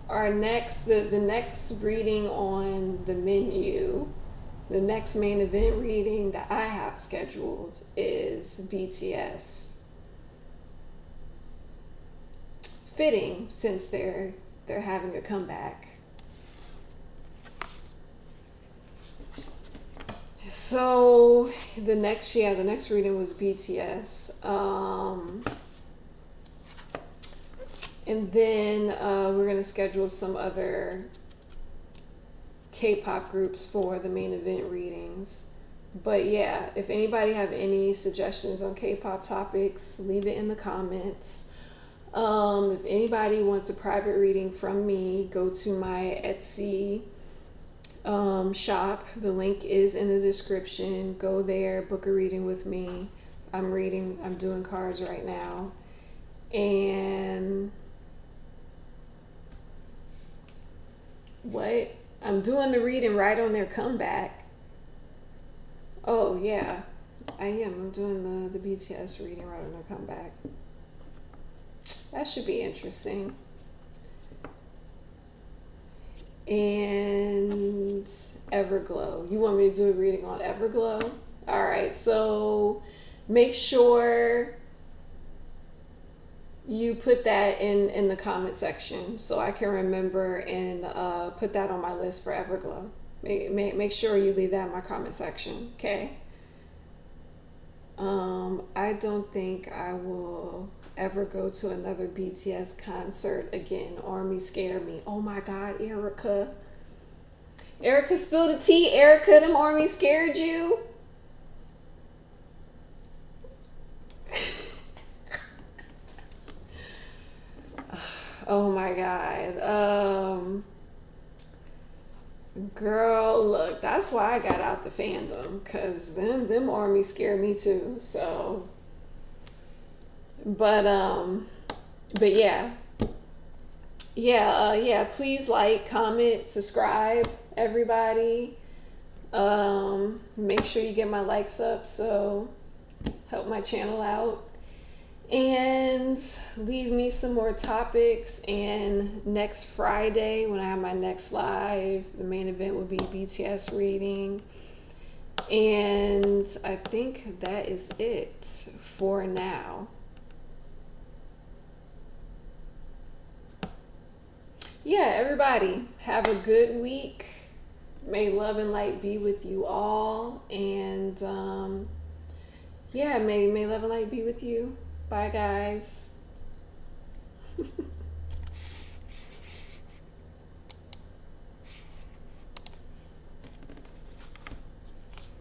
our next the next reading on the menu, the next main event reading that I have scheduled is BTS. Fitting since they're having a comeback. So the next reading was BTS, and then we're gonna schedule some other K-pop groups for the main event readings. But yeah, if anybody have any suggestions on K-pop topics, leave it in the comments. If anybody wants a private reading from me, go to my Etsy shop. The link is in the description. Go there, book a reading with me. I'm doing cards right now. And what? I'm doing the reading right on their comeback. Oh yeah, I am. I'm doing the BTS reading right on their comeback. That should be interesting. And Everglow. You want me to do a reading on Everglow? All right, so make sure you put that in the comment section so I can remember and put that on my list for Everglow. Make sure you leave that in my comment section, okay? I don't think I will ever go to another BTS concert again. Army scared me. Oh my God, Erica. Erica spilled the tea. Erica, them Army scared you? Oh my God. Girl, look, that's why I got out the fandom, because them Army scared me too. So but yeah, Yeah, please like, comment, subscribe, everybody. Make sure you get my likes up, so help my channel out. And leave me some more topics. And next Friday, when I have my next live, the main event will be BTS reading. And I think that is it for now. Yeah, everybody, have a good week. May love and light be with you all. And yeah, may love and light be with you. Bye, guys.